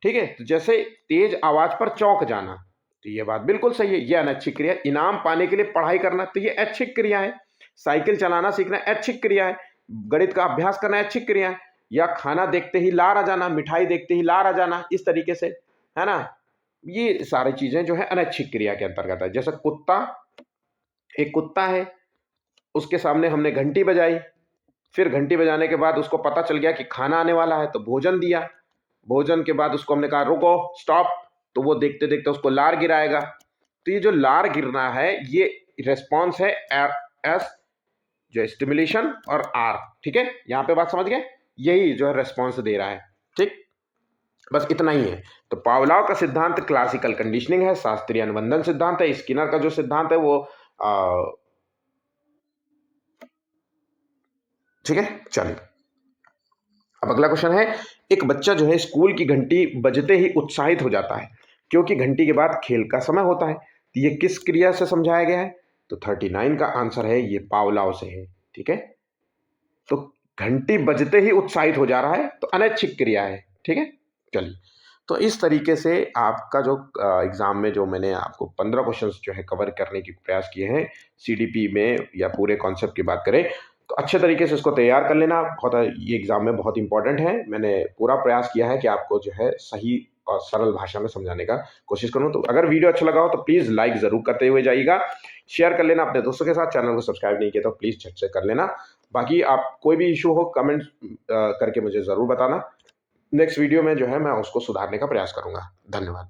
ठीक है? तो जैसे तेज आवाज पर चौंक जाना, तो ये बात बिल्कुल सही है, ये अनैच्छिक क्रिया। इनाम पाने के लिए पढ़ाई करना, तो ये ऐच्छिक क्रिया है। साइकिल चलाना सीखना ऐच्छिक क्रिया है। गणित का अभ्यास करना ऐच्छिक क्रिया है। या खाना देखते ही लार आ जाना, मिठाई देखते ही लार आ जाना, इस तरीके से, है ना? ये सारी चीजें जो है अनैच्छिक क्रिया के अंतर्गत है। जैसे कुत्ता, एक कुत्ता है, उसके सामने हमने घंटी बजाई, फिर घंटी बजाने के बाद उसको पता चल गया कि खाना आने वाला है, तो भोजन दिया। भोजन के बाद उसको हमने कहा रुको, स्टॉप, तो वो देखते देखते उसको लार गिराएगा। तो ये जो लार गिरना है ये रेस्पॉन्स है, एस जो स्टिमुलेशन, और आर, ठीक है? यहां पे बात समझ गए? यही जो है रेस्पॉन्स दे रहा है, ठीक? बस इतना ही है। तो पावलाव का सिद्धांत क्लासिकल कंडीशनिंग है, शास्त्रीय अनुबंधन सिद्धांत है। स्किनर का जो सिद्धांत है वो ठीक है। चलिए, अब अगला क्वेश्चन है, एक बच्चा जो है स्कूल की घंटी बजते ही उत्साहित हो जाता है क्योंकि घंटी के बाद खेल का समय होता है। तो ये किस क्रिया से समझाया गया है? तो 39 का आंसर है ये पावलाव से है, ठीक है? तो घंटी बजते ही उत्साहित हो जा रहा है, तो अनैच्छिक क्रिया है, ठीक है? चलिए, तो इस तरीके से आपका जो एग्जाम में जो मैंने आपको 15 क्वेश्चंस जो है कवर करने की प्रयास किए हैं सीडीपी में, या पूरे कॉन्सेप्ट की बात करें तो अच्छे तरीके से इसको तैयार कर लेना। ये एग्जाम में बहुत इंपॉर्टेंट है। मैंने पूरा प्रयास किया है कि आपको जो है सही और सरल भाषा में समझाने का कोशिश करूं। तो अगर वीडियो अच्छा लगा हो तो प्लीज़ लाइक ज़रूर करते हुए जाइएगा, शेयर कर लेना अपने दोस्तों के साथ। चैनल को सब्सक्राइब नहीं किया तो प्लीज़ झट से कर लेना। बाकी आप कोई भी इशू हो कमेंट करके मुझे ज़रूर बताना। नेक्स्ट वीडियो में जो है मैं उसको सुधारने का प्रयास करूंगा। धन्यवाद।